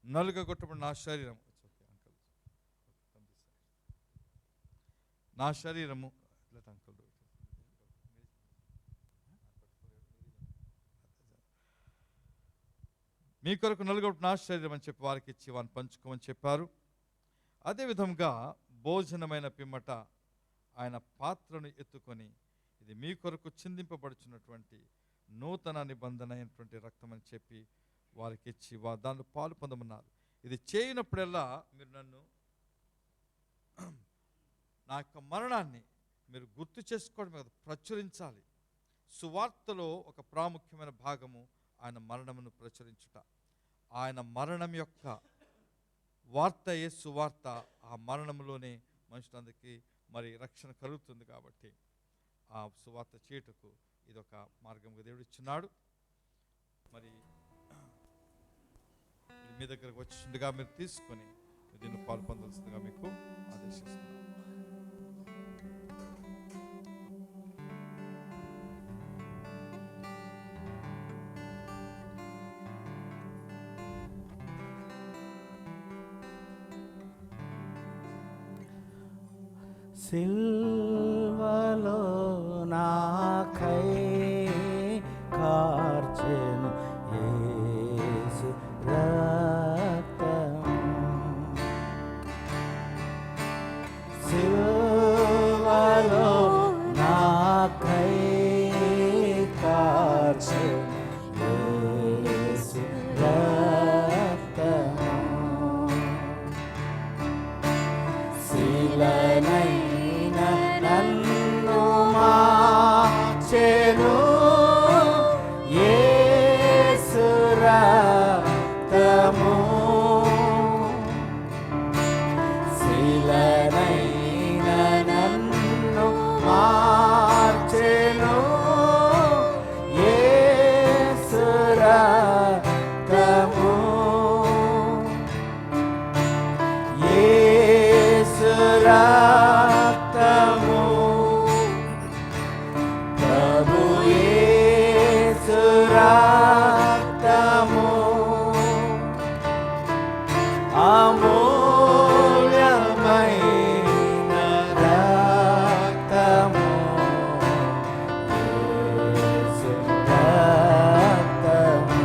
నలుగగొట్టబడిన నా శరీరం, నా శరీరము మీ కొరకు నలుగొట్టు నా శరీరం అని చెప్పి వారికి ఇచ్చి వారిని పంచుకోమని చెప్పారు. అదేవిధంగా భోజనమైన పిమ్మట ఆయన పాత్రను ఎత్తుకొని, ఇది మీ కొరకు చిందింపబడుచున్నటువంటి నూతన నిబంధన అయినటువంటి రక్తం అని చెప్పి వారికి ఇచ్చి దానిలో పాలు పొందమన్నారు. ఇది చేయనప్పుడల్లా మీరు నన్ను, నా యొక్క మరణాన్ని మీరు గుర్తు చేసుకోవడం కాదు, ప్రచురించాలి. సువార్తలో ఒక ప్రాముఖ్యమైన భాగము ఆయన మరణమును ప్రచురించుట. ఆయన మరణం యొక్క వార్త సువార్త. ఆ మరణంలోనే మనుషులందరికీ మరి రక్షణ కలుగుతుంది. కాబట్టి ఆ సువార్త చేయుటకు ఇదొక మార్గంగా దేవుడు ఇచ్చినాడు. మరి మీ దగ్గరకు వచ్చిందిగా మీరు తీసుకొని దీన్ని పాలు పొందాల్సిందిగా మీకు ఆదేశిస్తున్నాను. సిల్వలో నాకై కార్చెను యేసు రక్తము. సిల్వలో నాకై కార్చెను యేసు రక్తము. శిలనైన నన్ను మార్చెను యేసు రక్తము. శిలనైన నన్ను మార్చెను యేసు రక్తము. యేసు రక్తము, ప్రభు యేసు రక్తము, అమూల్యమైన రక్తము. యేసు రక్తము,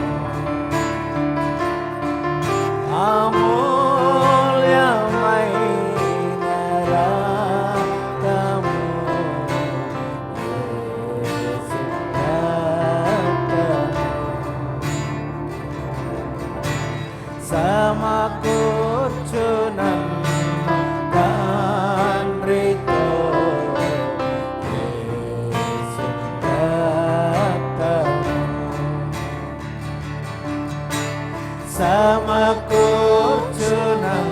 అమూల్యమైన రక్తము. యేసు రక్తము. సమకూర్చునన్ను తండ్రితో యేసు రక్తము.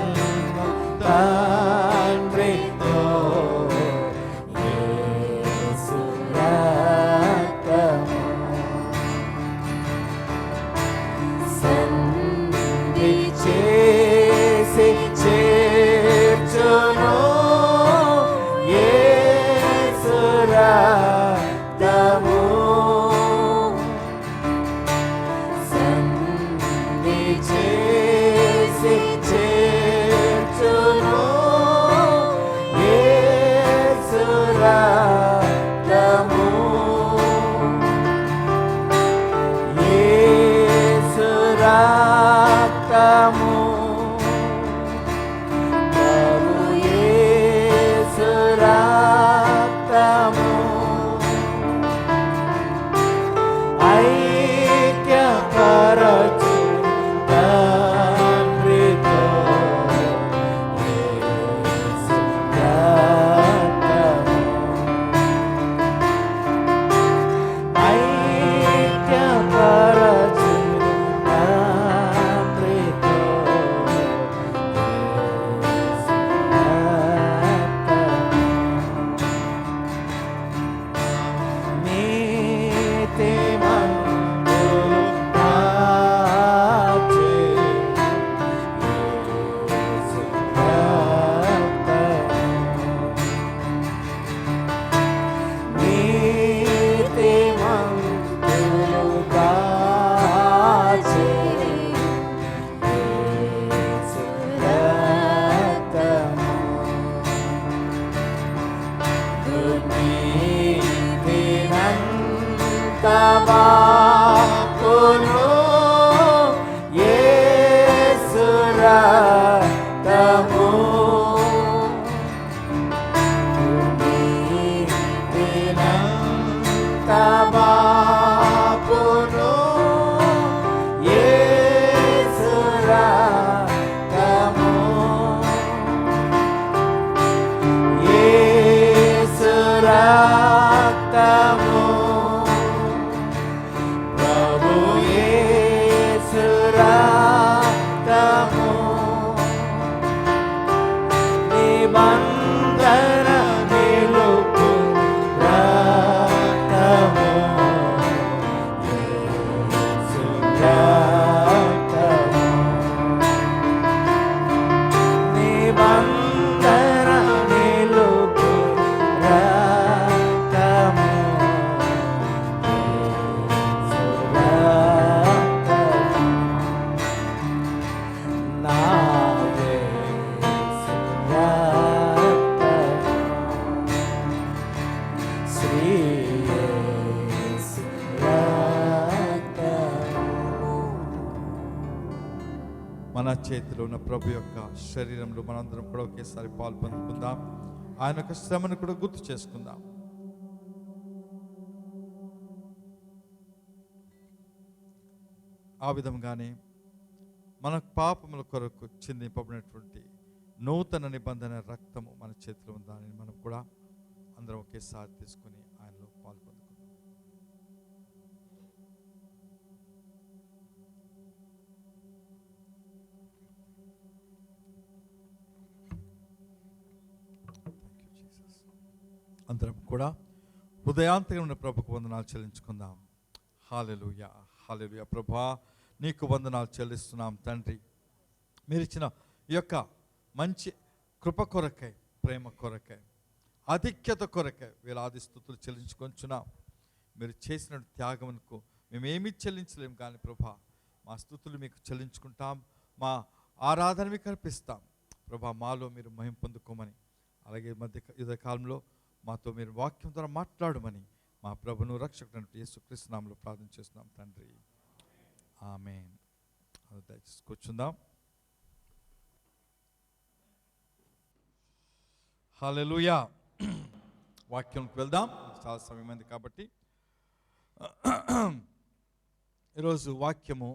సమకూర్చునన్ను తండ్రితో యేసు రక్తము. సంధి చేసి చేర్చును యేసు రక్తము. సంధి చేసి చేర్చును యేసు రక్తము. యేసు రక్తము, ప్రభు యేసు రక్తము. ఐక్యపరచు తండ్రితో యేసు రక్తము. ఐక్యపరచు తండ్రితో యేసు రక్తము. నీతిమంతులు కాచే యేసు రక్తము. నీతిమంతులు కాచే యేసు రక్తము. దుర్నీతినంత బాపును యేసు రక్తము. దుర్నీతినంత బాపును యేసు రక్తము. యేసు రక్తము, ప్రభు యేసు రక్తము. నిబంధన నిలుపు రక్తము. యేసు రక్తము. నిబంధన నిలుపు రక్తము. యేసు రక్తము. నా యేసు రక్తము. చేతిలో ఉన్న ప్రభు యొక్క శరీరంలో మనందరం కూడా ఒకేసారి పాలు పొందుకుందాం. ఆయన యొక్క శ్రమను కూడా గుర్తు చేసుకుందాం. ఆ విధంగానే మన పాపముల కొరకు చిందింపబడినటువంటి నూతన నిబంధన రక్తము మన చేతిలో ఉందని మనం కూడా అందరం ఒకేసారి తీసుకుని ఆయనలో పాలు పొందుకుందాం. అందరం కూడా హృదయాంతరంగా ఉన్న ప్రభుకు వందనాలు చెల్లించుకుందాం. హల్లెలూయా, హల్లెలూయా. ప్రభువా, నీకు వందనాలు చెల్లిస్తున్నాం తండ్రి. మీరు ఇచ్చిన ఈ యొక్క మంచి కృప కొరకై, ప్రేమ కొరకై, ఆధిక్యత కొరకై వేలాది స్తుతులు చెల్లించుకొంచున్నాం. మీరు చేసిన త్యాగమునకు మేమేమీ చెల్లించలేము కానీ ప్రభా, మా స్తుతులు మీకు చెల్లించుకుంటాం, మా ఆరాధన మీకు అర్పిస్తాం. ప్రభా, మాలో మీరు మహిమ పొందుకోమని, అలాగే యుద్ధ కాలంలో మాతో మీరు వాక్యం ద్వారా మాట్లాడమని మా ప్రభును రక్షకుడు యేసుక్రీస్తు నామములో ప్రార్థన చేస్తున్నాం తండ్రి. ఆమేన్. దయచేసి కూర్చుందాం. హల్లెలూయా. వాక్యంకి వెళ్దాం, చాలా సమయమైంది కాబట్టి. ఈరోజు వాక్యము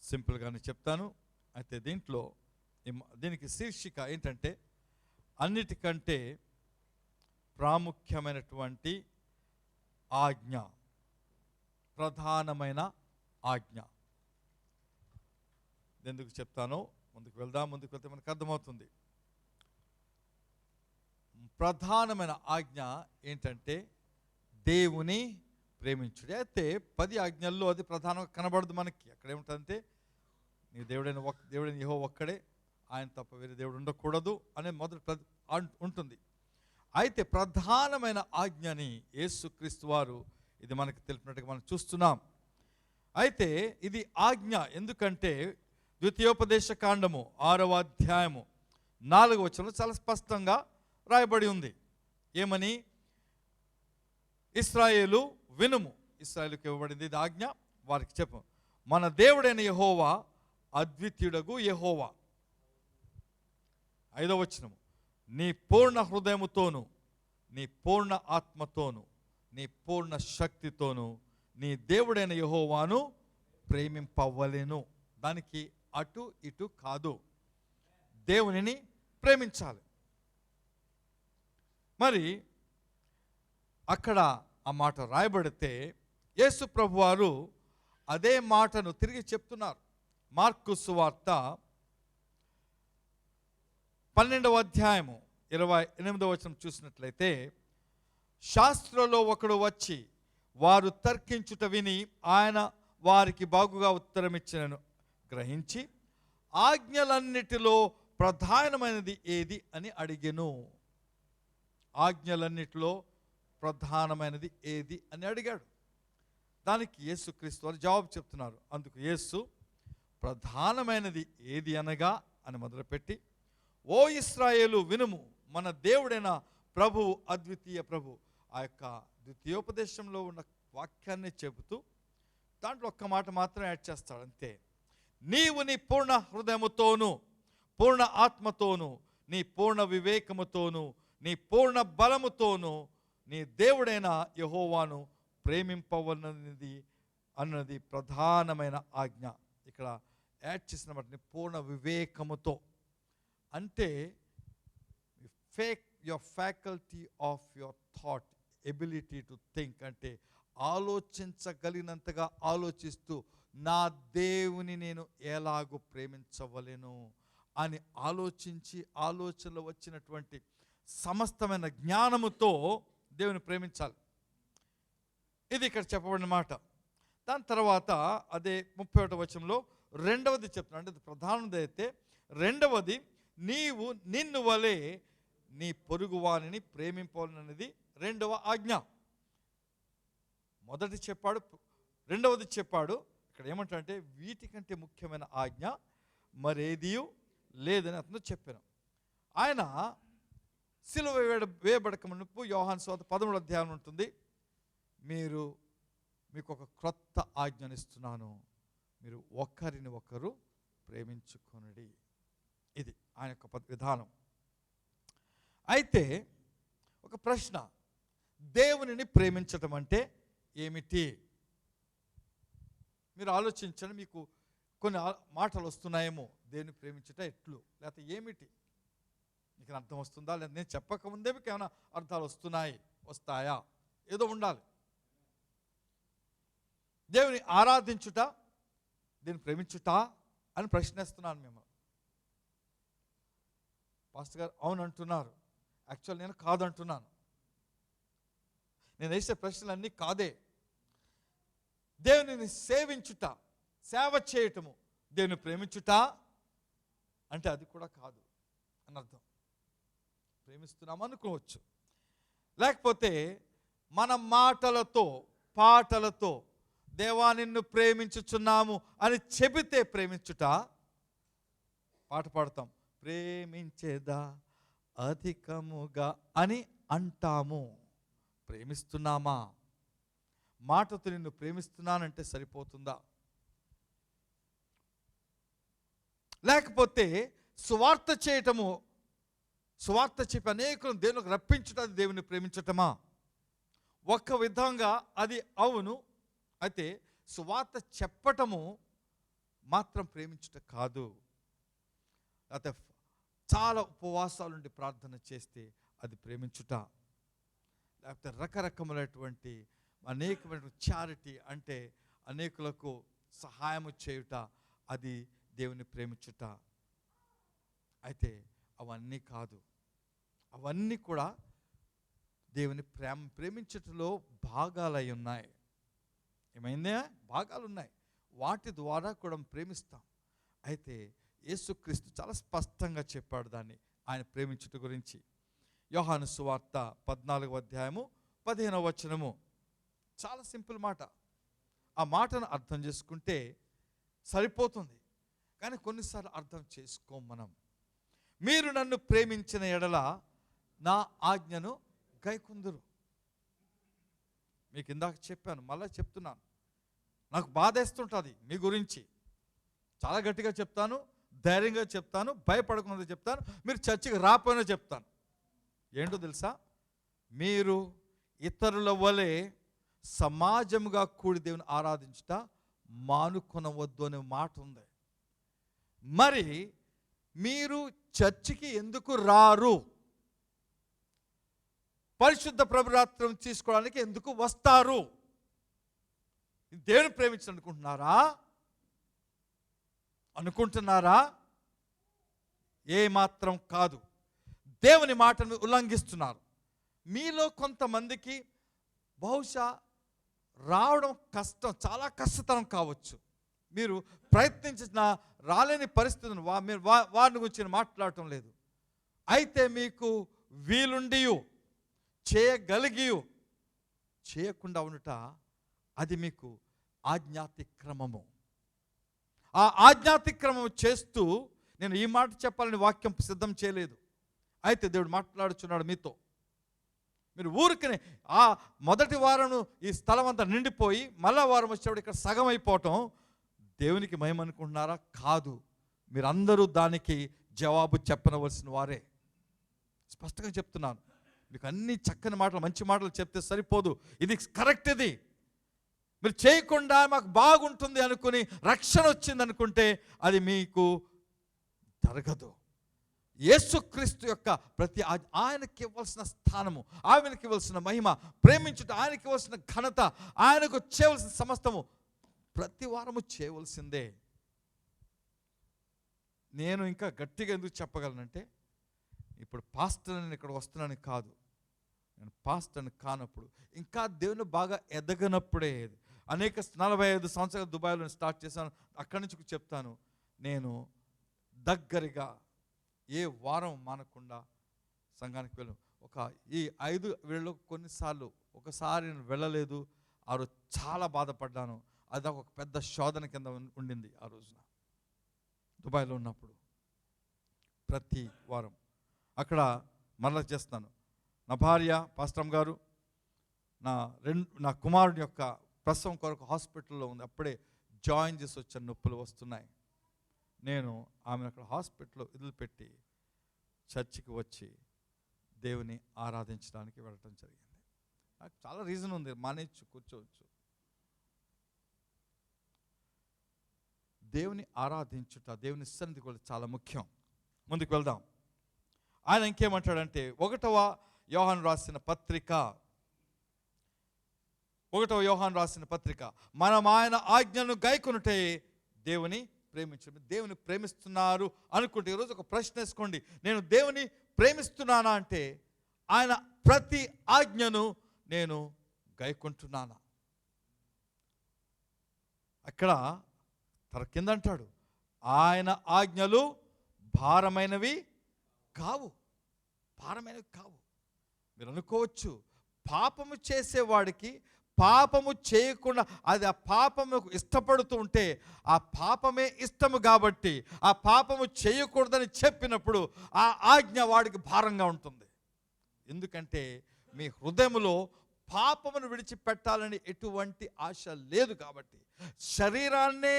సింపుల్గానే చెప్తాను. అయితే దీనికి శీర్షిక ఏంటంటే అన్నిటికంటే ప్రాముఖ్యమైనటువంటి ఆజ్ఞ, ప్రధానమైన ఆజ్ఞ. ఎందుకు చెప్తానో ముందుకు వెళ్తే మనకు అర్థమవుతుంది. ప్రధానమైన ఆజ్ఞ ఏంటంటే దేవుని ప్రేమించుడు. అయితే 10 ఆజ్ఞల్లో అది ప్రధానంగా కనబడదు మనకి. అక్కడ ఏముంటుందంటే నీ దేవుడైన యెహోవా ఒక్కడే, ఆయన తప్ప వేరే దేవుడు ఉండకూడదు అనే మొదటి ఉంటుంది. అయితే ప్రధానమైన ఆజ్ఞని యేసుక్రీస్తు వారు ఇది మనకు తెలిపినట్టుగా మనం చూస్తున్నాం. అయితే ఇది ఆజ్ఞ ఎందుకంటే ద్వితీయోపదేశ కాండము 6వ అధ్యాయము 4వ వచనంలో చాలా స్పష్టంగా రాయబడి ఉంది. ఏమని? ఇశ్రాయేలు వినుము. ఇశ్రాయేలుకి ఇవ్వబడింది ఇది ఆజ్ఞ. వారికి చెప్పు, మన దేవుడైన యెహోవా అద్వితీయుడగు యెహోవా. 5వ వచనము, నీ పూర్ణ హృదయముతోను, నీ పూర్ణ ఆత్మతోను, నీ పూర్ణ శక్తితోను నీ దేవుడైన యెహోవాను ప్రేమింపవలెను. దానికి అటు ఇటు కాదు, దేవునిని ప్రేమించాలి. మరి అక్కడ ఆ మాట రాయబడితే యేసు ప్రభువారు అదే మాటను తిరిగి చెప్తున్నారు. మార్కు సువార్త 12వ అధ్యాయము 28వ వచనం చూసినట్లయితే, శాస్త్రంలో ఒకడు వచ్చి వారు తర్కించుట విని ఆయన వారికి బాగుగా ఉత్తరమిచ్చినను గ్రహించి ఆజ్ఞలన్నిటిలో ప్రధానమైనది ఏది అని అడిగెను. ఆజ్ఞలన్నిటిలో ప్రధానమైనది ఏది అని అడిగాడు. దానికి యేసుక్రీస్తు వారు జవాబు చెప్తున్నారు. అందుకు యేసు ప్రధానమైనది ఏది అనగా అని మొదలుపెట్టి, ఓ ఇశ్రాయేలు వినుము, మన దేవుడైన ప్రభువు అద్వితీయ ప్రభు. ఆ యొక్క ద్వితీయోపదేశంలో ఉన్న వాక్యాన్ని చెబుతూ దాంట్లో ఒక్క మాట మాత్రం యాడ్ చేస్తాడు అంతే. నీవు నీ పూర్ణ హృదయముతోను, పూర్ణ ఆత్మతోను, నీ పూర్ణ వివేకముతోను, నీ పూర్ణ బలముతోను నీ దేవుడైన యెహోవాను ప్రేమింపవలనది అన్నది ప్రధానమైన ఆజ్ఞ. ఇక్కడ యాడ్ చేసిన వాటిని పూర్ణ వివేకముతో అంటే your faculty of your thought, ability to think, అంటే ఆలోచించగలిగినంతగా ఆలోచిస్తూ నా దేవుని నేను ఎలాగో ప్రేమించవలెను అని ఆలోచించి ఆలోచనలో వచ్చినటువంటి సమస్తమైన జ్ఞానముతో దేవుని ప్రేమించాలి. ఇది ఇక్కడ చెప్పబడిన మాట. దాని తర్వాత అదే 31వ వచనంలో రెండవది చెప్తున్నాడు. అంటే ప్రధానది అయితే రెండవది, నీవు నిన్ను వలె నీ పొరుగువానిని ప్రేమింపాలనేది రెండవ ఆజ్ఞ. మొదటి చెప్పాడు, రెండవది చెప్పాడు. ఇక్కడ ఏమంటాడంటే వీటికంటే ముఖ్యమైన ఆజ్ఞ మరేది లేదని అతను చెప్పాను. ఆయన సిలువ వేయబడక మునుపు యోహాను సువార్త 13వ అధ్యాయం ఉంటుంది, మీకు ఒక క్రొత్త ఆజ్ఞనిస్తున్నాను, మీరు ఒకరిని ఒకరు ప్రేమించుకొనుడి. ఇది ఆయన యొక్క విధానం. అయితే ఒక ప్రశ్న, దేవునిని ప్రేమించటం అంటే ఏమిటి? మీరు ఆలోచించండి. మీకు కొన్ని మాటలు వస్తున్నాయేమో, దేవుని ప్రేమించట ఎట్లు, లేకపోతే ఏమిటి, మీకు అర్థం వస్తుందా? లేదా నేను చెప్పకముందే మీకు ఏమైనా అర్థాలు వస్తాయా? ఏదో ఉండాలి. దేవుని ఆరాధించుట, దేవుని ప్రేమించుట అని ప్రశ్నిస్తున్నాను మిమ్మల్ని. పాస్టర్ గారు అవును అంటున్నారు. యాక్చువల్ నేను కాదంటున్నాను. నేను వేసే ప్రశ్నలన్నీ కాదే. దేవునిని సేవించుట, సేవ చేయటము, దేవుని ప్రేమించుట అంటే అది కూడా కాదు అని అర్థం. ప్రేమిస్తున్నాము అనుకోవచ్చు, లేకపోతే మన మాటలతో పాటలతో దేవా నిన్ను ప్రేమించుచున్నాము అని చెబితే ప్రేమించుట. పాట పాడతాం, ప్రేమించేదా అధికముగా అని అంటాము. ప్రేమిస్తున్నామా? మాటతో నిన్ను ప్రేమిస్తున్నానంటే సరిపోతుందా? లేకపోతే సువార్త చేయటము, సువార్త చెప్పి అనేకులను దేవునికి రప్పించుట, అది దేవుని ప్రేమించటమా? ఒక్క విధంగా అది అవును. అయితే సువార్త చెప్పటము మాత్రం ప్రేమించుట కాదు. అయితే చాలా ఉపవాసాలు నుండి ప్రార్థన చేస్తే అది ప్రేమించుట. లేకపోతే రకరకములైనటువంటి అనేకమైన చారిటీ అంటే అనేకులకు సహాయము చేయుట, అది దేవుని ప్రేమించుట. అయితే అవన్నీ కాదు. అవన్నీ కూడా దేవుని ప్రేమించుటలో భాగాలై ఉన్నాయి. ఏమైందా? భాగాలు ఉన్నాయి. వాటి ద్వారా కూడా ప్రేమిస్తాం. అయితే యేసుక్రీస్తు చాలా స్పష్టంగా చెప్పాడు దాన్ని, ఆయన ప్రేమించుట గురించి. యోహాను సువార్త 14వ అధ్యాయము 15వ వచనము. చాలా సింపుల్ మాట. ఆ మాటను అర్థం చేసుకుంటే సరిపోతుంది. కానీ కొన్నిసార్లు అర్థం చేసుకోం మనం. మీరు నన్ను ప్రేమించిన ఎడల నా ఆజ్ఞను గైకొందురు. మీకు ఇందాక చెప్పాను, మళ్ళీ చెప్తున్నాను. నాకు బాధేస్తుంటుంది మీ గురించి. చాలా గట్టిగా చెప్తాను, ధైర్యంగా చెప్తాను, భయపడకుండా చెప్తాను. మీరు చర్చికి రాపోయినా చెప్తాను. ఏంటో తెలుసా? మీరు ఇతరుల వలె సమాజముగా కూడి దేవుని ఆరాధించుట మానుకొనవద్దు అనే మాట ఉంది. మరి మీరు చర్చికి ఎందుకు రారు? పరిశుద్ధ ప్రభురాత్రం తీసుకోవడానికి ఎందుకు వస్తారు? దేవుని అనుకుంటున్నారా? ఏమాత్రం కాదు. దేవుని మాటను ఉల్లంఘిస్తున్నారు. మీలో కొంతమందికి బహుశా రావడం కష్టం, చాలా కష్టతరం కావచ్చు. మీరు ప్రయత్నించిన రాలేని పరిస్థితులను వారిని గురించి మాట్లాడటం లేదు. అయితే మీకు వీలుండియు చేయగలిగి చేయకుండా ఉండుట, అది మీకు ఆజ్ఞాతిక్రమము. ఆ ఆజ్ఞాతిక్రమం చేస్తూ, నేను ఈ మాట చెప్పాలని వాక్యం సిద్ధం చేయలేదు. అయితే దేవుడు మాట్లాడుచున్నాడు మీతో. మీరు ఊరికనే ఆ మొదటి వారం ఈ స్థలం అంతా నిండిపోయి మళ్ళా వారం వచ్చేప్పుడు ఇక్కడ సగం అయిపోవటం దేవునికి మహిమ అనుకుంటున్నారా? కాదు. మీరందరూ దానికి జవాబు చెప్పనవలసిన వారే. స్పష్టంగా చెప్తున్నాను. మీకు అన్ని చక్కని మాటలు, మంచి మాటలు చెప్తే సరిపోదు. ఇది కరెక్ట్. ఇది మీరు చేయకుండా మాకు బాగుంటుంది అనుకుని రక్షణ వచ్చింది అనుకుంటే అది మీకు జరగదు. యేసుక్రీస్తు యొక్క ప్రతి ఆయనకి ఇవ్వాల్సిన స్థానము, ఆయనకి ఇవ్వాల్సిన మహిమ, ప్రేమించుట, ఆయనకి ఇవ్వాల్సిన ఘనత, ఆయనకు చేయవలసిన సమస్తము ప్రతి వారము చేయవలసిందే. నేను ఇంకా గట్టిగా ఎందుకు చెప్పగలనంటే, ఇప్పుడు పాస్టర్ నేను ఇక్కడ వస్తున్నాను కాదు, నేను పాస్టర్ని కానప్పుడు, ఇంకా దేవుని బాగా ఎదగనప్పుడే, అనేక 45 సంవత్సరాలు దుబాయ్లో స్టార్ట్ చేశాను. అక్కడి నుంచి చెప్తాను, నేను దగ్గరగా ఏ వారం మానకుండా సంఘానికి వెళ్ళను. ఈ 5 వేళ్ళు కొన్నిసార్లు ఒకసారి నేను వెళ్ళలేదు. ఆ రోజు చాలా బాధపడ్డాను. అది ఒక పెద్ద శోధన కింద ఉండింది. ఆ రోజున దుబాయ్లో ఉన్నప్పుడు ప్రతి వారం అక్కడ మరలా చేస్తాను. నా భార్య పాస్టమ్ గారు, నా కుమారుడి యొక్క ప్రసవం కొరకు హాస్పిటల్లో ఉంది. అప్పుడే జాయిన్ చేసి వచ్చాను. నొప్పులు వస్తున్నాయి. నేను ఆమెను అక్కడ హాస్పిటల్లో వదిలిపెట్టి చర్చికి వచ్చి దేవుని ఆరాధించడానికి వెళ్ళటం జరిగింది. నాకు చాలా రీజన్ ఉంది, మానేచ్చు, కూర్చోవచ్చు. దేవుని ఆరాధించుట, దేవుని సన్నిధి కూడా చాలా ముఖ్యం. ముందుకు వెళ్దాం. ఆయన ఇంకేమంటాడంటే 1వ యోహాను రాసిన పత్రిక మనం ఆయన ఆజ్ఞను గైకొనుటే దేవుని ప్రేమించడం. దేవుని ప్రేమిస్తున్నారు అనుకుంటే ఈరోజు ఒక ప్రశ్న వేసుకోండి, నేను దేవుని ప్రేమిస్తున్నానా అంటే ఆయన ప్రతి ఆజ్ఞను నేను గైకొంటున్నానా? అక్కడ తన కింద అంటాడు, ఆయన ఆజ్ఞలు భారమైనవి కావు. మీరు అనుకోవచ్చు, పాపము చేసేవాడికి పాపము చేయకుండా అది ఆ పాపముకు ఇష్టపడుతూ ఉంటే ఆ పాపమే ఇష్టము కాబట్టి ఆ పాపము చేయకూడదని చెప్పినప్పుడు ఆ ఆజ్ఞ వాడికి భారంగా ఉంటుంది. ఎందుకంటే మీ హృదయములో పాపమును విడిచిపెట్టాలని ఎటువంటి ఆశ లేదు కాబట్టి, శరీరాన్నే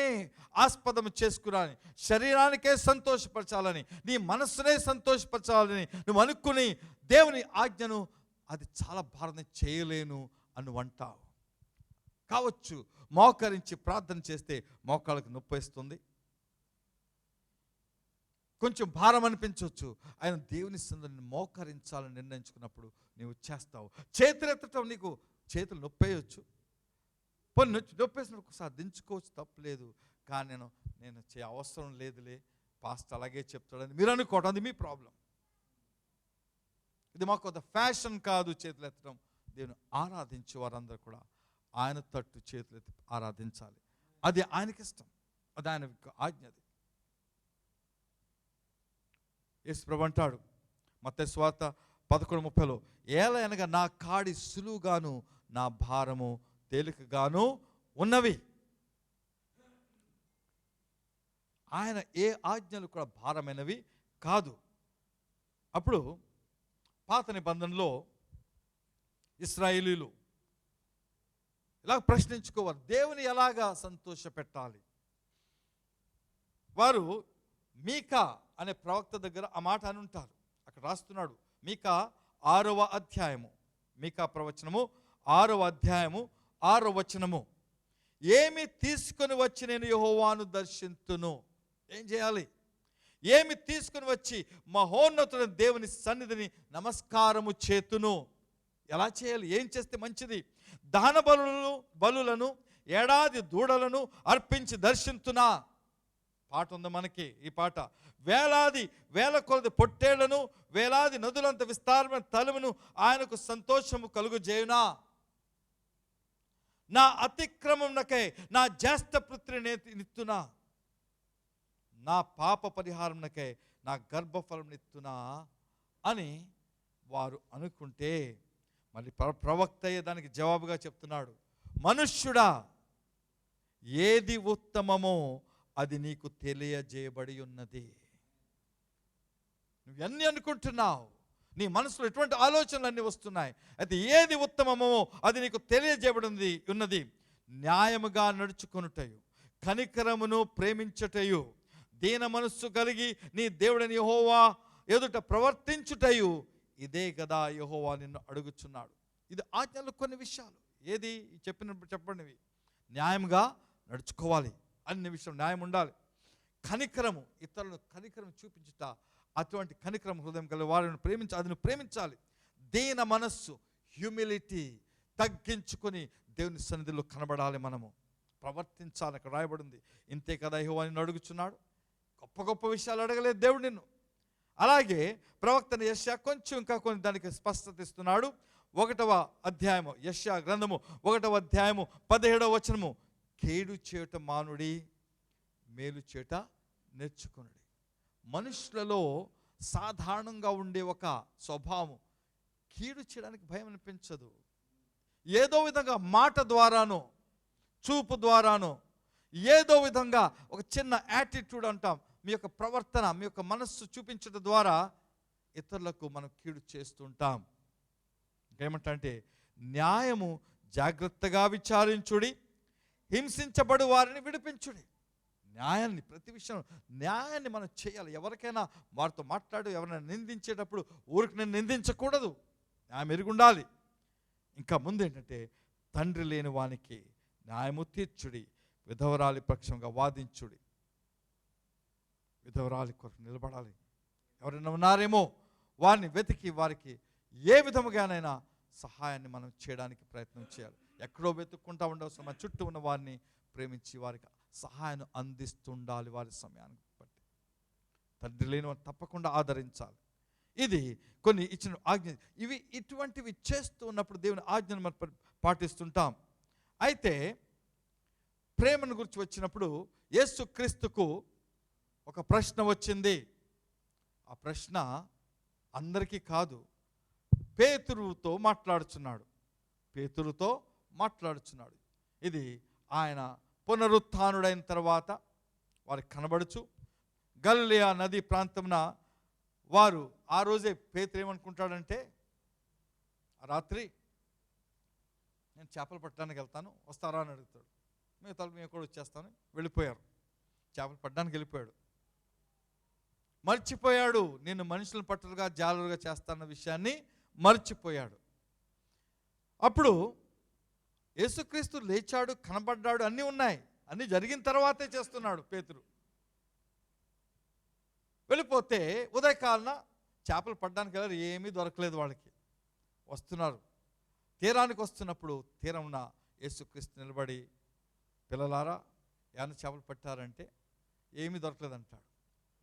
ఆస్పదము చేసుకురాని, శరీరానికే సంతోషపరచాలని, నీ మనస్సునే సంతోషపరచాలని నువ్వు అనుకుని దేవుని ఆజ్ఞను అది చాలా భారం చేయలేను అని అంటావు. కావచ్చు మోకరించి ప్రార్థన చేస్తే మోకాళ్ళకు నొప్పి వేస్తుంది, కొంచెం భారం అనిపించవచ్చు. ఆయన దేవుని సన్నిధిని మోకరించాలని నిర్ణయించుకున్నప్పుడు నీవు చేస్తావు. చేతులెత్తటం, నీకు చేతులు నొప్పేయచ్చు, కొన్ని నొప్పేసినప్పుడు ఒకసారి దించుకోవచ్చు, తప్పులేదు. కానీ నేను అవసరం లేదులే, పాస్ట్ అలాగే చెప్తాడని మీరు అనుకోవడం, అది మీ ప్రాబ్లం. ఇది మాకు ఒక ఫ్యాషన్ కాదు చేతులు ఎత్తడం. దేవుని ఆరాధించే వారందరూ కూడా ఆయన తట్టు చేతులు ఎత్తి ఆరాధించాలి. అది ఆయనకి ఇష్టం, అది ఆయన ఆజ్ఞది. యేసుప్రభు అంటాడు మత్తయి సువార్త 11:30, ఏలయనగా నా కాడి సులువుగాను నా భారము తేలికగాను ఉన్నవి. ఆయన ఏ ఆజ్ఞలు కూడా భారమైనవి కాదు. అప్పుడు పాత నిబంధనలో ఇశ్రాయేలీలు ఇలా ప్రశ్నించుకోవాలి, దేవుని ఎలాగా సంతోష పెట్టాలి. వారు మీకా అనే ప్రవక్త దగ్గర ఆ మాట అని ఉంటారు. అక్కడ రాస్తున్నాడు, మీకా 6వ అధ్యాయము, మీకా ప్రవచనము 6వ అధ్యాయము 6వ వచనము, ఏమి తీసుకొని వచ్చి నేను యెహోవాను దర్శింతును. ఏం చేయాలి? ఏమి తీసుకుని వచ్చి మహోన్నతుడైన దేవుని సన్నిధిని నమస్కారము చేతును. ఎలా చేయాలి? ఏం చేస్తే మంచిది? దహన బలులను ఏడాది దూడలను అర్పించి దర్శింతునా. పాట ఉంది మనకి, ఈ పాట. వేల కొలది పొట్టేళ్లను, వేలాది నదులంత విస్తారమైన తలుమును ఆయనకు సంతోషము కలుగుజేయునా. నా అతిక్రమమునకై నా జ్యేష్ఠ పుత్రిని నిత్తునా. నా పాప పరిహారంనకై నా గర్భఫలం నిత్తునా అని వారు అనుకుంటే, మళ్ళీ ప్రవక్త దానికి జవాబుగా చెప్తున్నాడు, మనుష్యుడా, ఏది ఉత్తమమో అది నీకు తెలియజేయబడి ఉన్నది. నువ్వు ఎన్ని అనుకుంటున్నావు, నీ మనసులో ఎటువంటి ఆలోచనలు అన్నీ వస్తున్నాయి, అది ఏది ఉత్తమమో అది నీకు తెలియజేయబడి ఉన్నది. న్యాయముగా నడుచుకొనుటయు, కనికరమును ప్రేమించుటయు, దీన మనస్సు కలిగి నీ దేవుడని యెహోవా ఎదుట ప్రవర్తించుటయు, ఇదే కదా యెహోవా నిన్ను అడుగుచున్నాడు. ఇది ఆజ్ఞలు కొన్ని విషయాలు. ఏది చెప్పండివి? న్యాయంగా నడుచుకోవాలి, అన్ని విషయం న్యాయం ఉండాలి. కనికరము, ఇతరులను కనికరం చూపించుట, అటువంటి కనికరం హృదయం కలిగి వారిని అది ప్రేమించాలి. దీన మనస్సు, హ్యూమిలిటీ, తగ్గించుకొని దేవుని సన్నిధిలో కనబడాలి, మనము ప్రవర్తించాలి. అక్కడ రాయబడింది, ఇంతే కదా యెహోవా నిన్ను అడుగుచున్నాడు. గొప్ప గొప్ప విషయాలు అడగలేదు దేవుడు నిన్ను. అలాగే ప్రవక్తను యెషయా కొంచెం ఇంకా కొన్ని దానికి స్పష్టత ఇస్తున్నాడు. 1వ అధ్యాయము, యెషయా గ్రంథము 1వ అధ్యాయము 17వ వచనము, కేడు చేయుట మానుడి, మేలు చేయుట నేర్చుకొనుడి. మనుషులలో సాధారణంగా ఉండే ఒక స్వభావం, కీడు చేయడానికి భయం అనిపించదు. ఏదో విధంగా మాట ద్వారానో, చూపు ద్వారానో, ఏదో విధంగా ఒక చిన్న యాటిట్యూడ్ అంటాం, మీ యొక్క ప్రవర్తన, మీ యొక్క మనస్సు చూపించడం ద్వారా ఇతరులకు మనం కీడు చేస్తుంటాం. ఇంకేమంటే, న్యాయము జాగ్రత్తగా విచారించుడి, హింసించబడు వారిని విడిపించుడి. న్యాయాన్ని, ప్రతి విషయం న్యాయాన్ని మనం చేయాలి. ఎవరికైనా వారితో మాట్లాడు, ఎవరైనా నిందించేటప్పుడు ఊరికి నేను నిందించకూడదు, న్యాయం ఎరుగుండాలి. ఇంకా ముందు ఏంటంటే తండ్రి లేని వానికి న్యాయము తీర్చుడి, విధవరాలి పక్షంగా వాదించుడి. విధవరాలి కొరకు నిలబడాలి. ఎవరైనా ఉన్నారేమో వారిని వెతికి వారికి ఏ విధముగానైనా సహాయాన్ని మనం చేయడానికి ప్రయత్నం చేయాలి. ఎక్కడో వెతుక్కుంటా ఉండవలసిన మన చుట్టూ ఉన్న వారిని ప్రేమించి వారికి సహాయాన్ని అందిస్తుండాలి. వారి సమయానికి బట్టి తండ్రి లేని వారిని తప్పకుండా ఆదరించాలి. ఇది కొన్ని ఇచ్చిన ఆజ్ఞ. ఇటువంటివి చేస్తూ ఉన్నప్పుడు దేవుని ఆజ్ఞను మనం పాటిస్తుంటాం. అయితే ప్రేమను గురించి వచ్చినప్పుడు యేసుక్రీస్తుకు ఒక ప్రశ్న వచ్చింది. ఆ ప్రశ్న అందరికీ కాదు, పేతురుతో మాట్లాడుచున్నాడు. ఇది ఆయన పునరుత్థానుడైన తర్వాత వారికి కనబడుచు గలిలయ నది ప్రాంతమున వారు ఆ రోజే పేతురు ఏమనుకుంటాడంటే, ఆ రాత్రి నేను చేపలు పట్టడానికి వెళ్తాను, వస్తారా అని అడుగుతాడు. మేము కూడా వచ్చేస్తాను. వెళ్ళిపోయారు. చేపలు పట్టడానికి వెళ్ళిపోయాడు. మర్చిపోయాడు, నేను మనుషులను పట్టులుగా జాలరుగా చేస్తాన్న విషయాన్ని మర్చిపోయాడు. అప్పుడు యేసుక్రీస్తు లేచాడు, కనబడ్డాడు, అన్నీ ఉన్నాయి. అన్నీ జరిగిన తర్వాతే చేస్తున్నాడు పేతురు. వెళ్ళిపోతే ఉదయకాలన చేపలు పట్టడానికి వెళ్ళారు, ఏమీ దొరకలేదు వాళ్ళకి. వస్తున్నారు, తీరానికి వస్తున్నప్పుడు తీరమున యేసుక్రీస్తు నిలబడి, పిల్లలారా ఏమైనా చేపలు పట్టారంటే ఏమీ దొరకలేదు అంటాడు.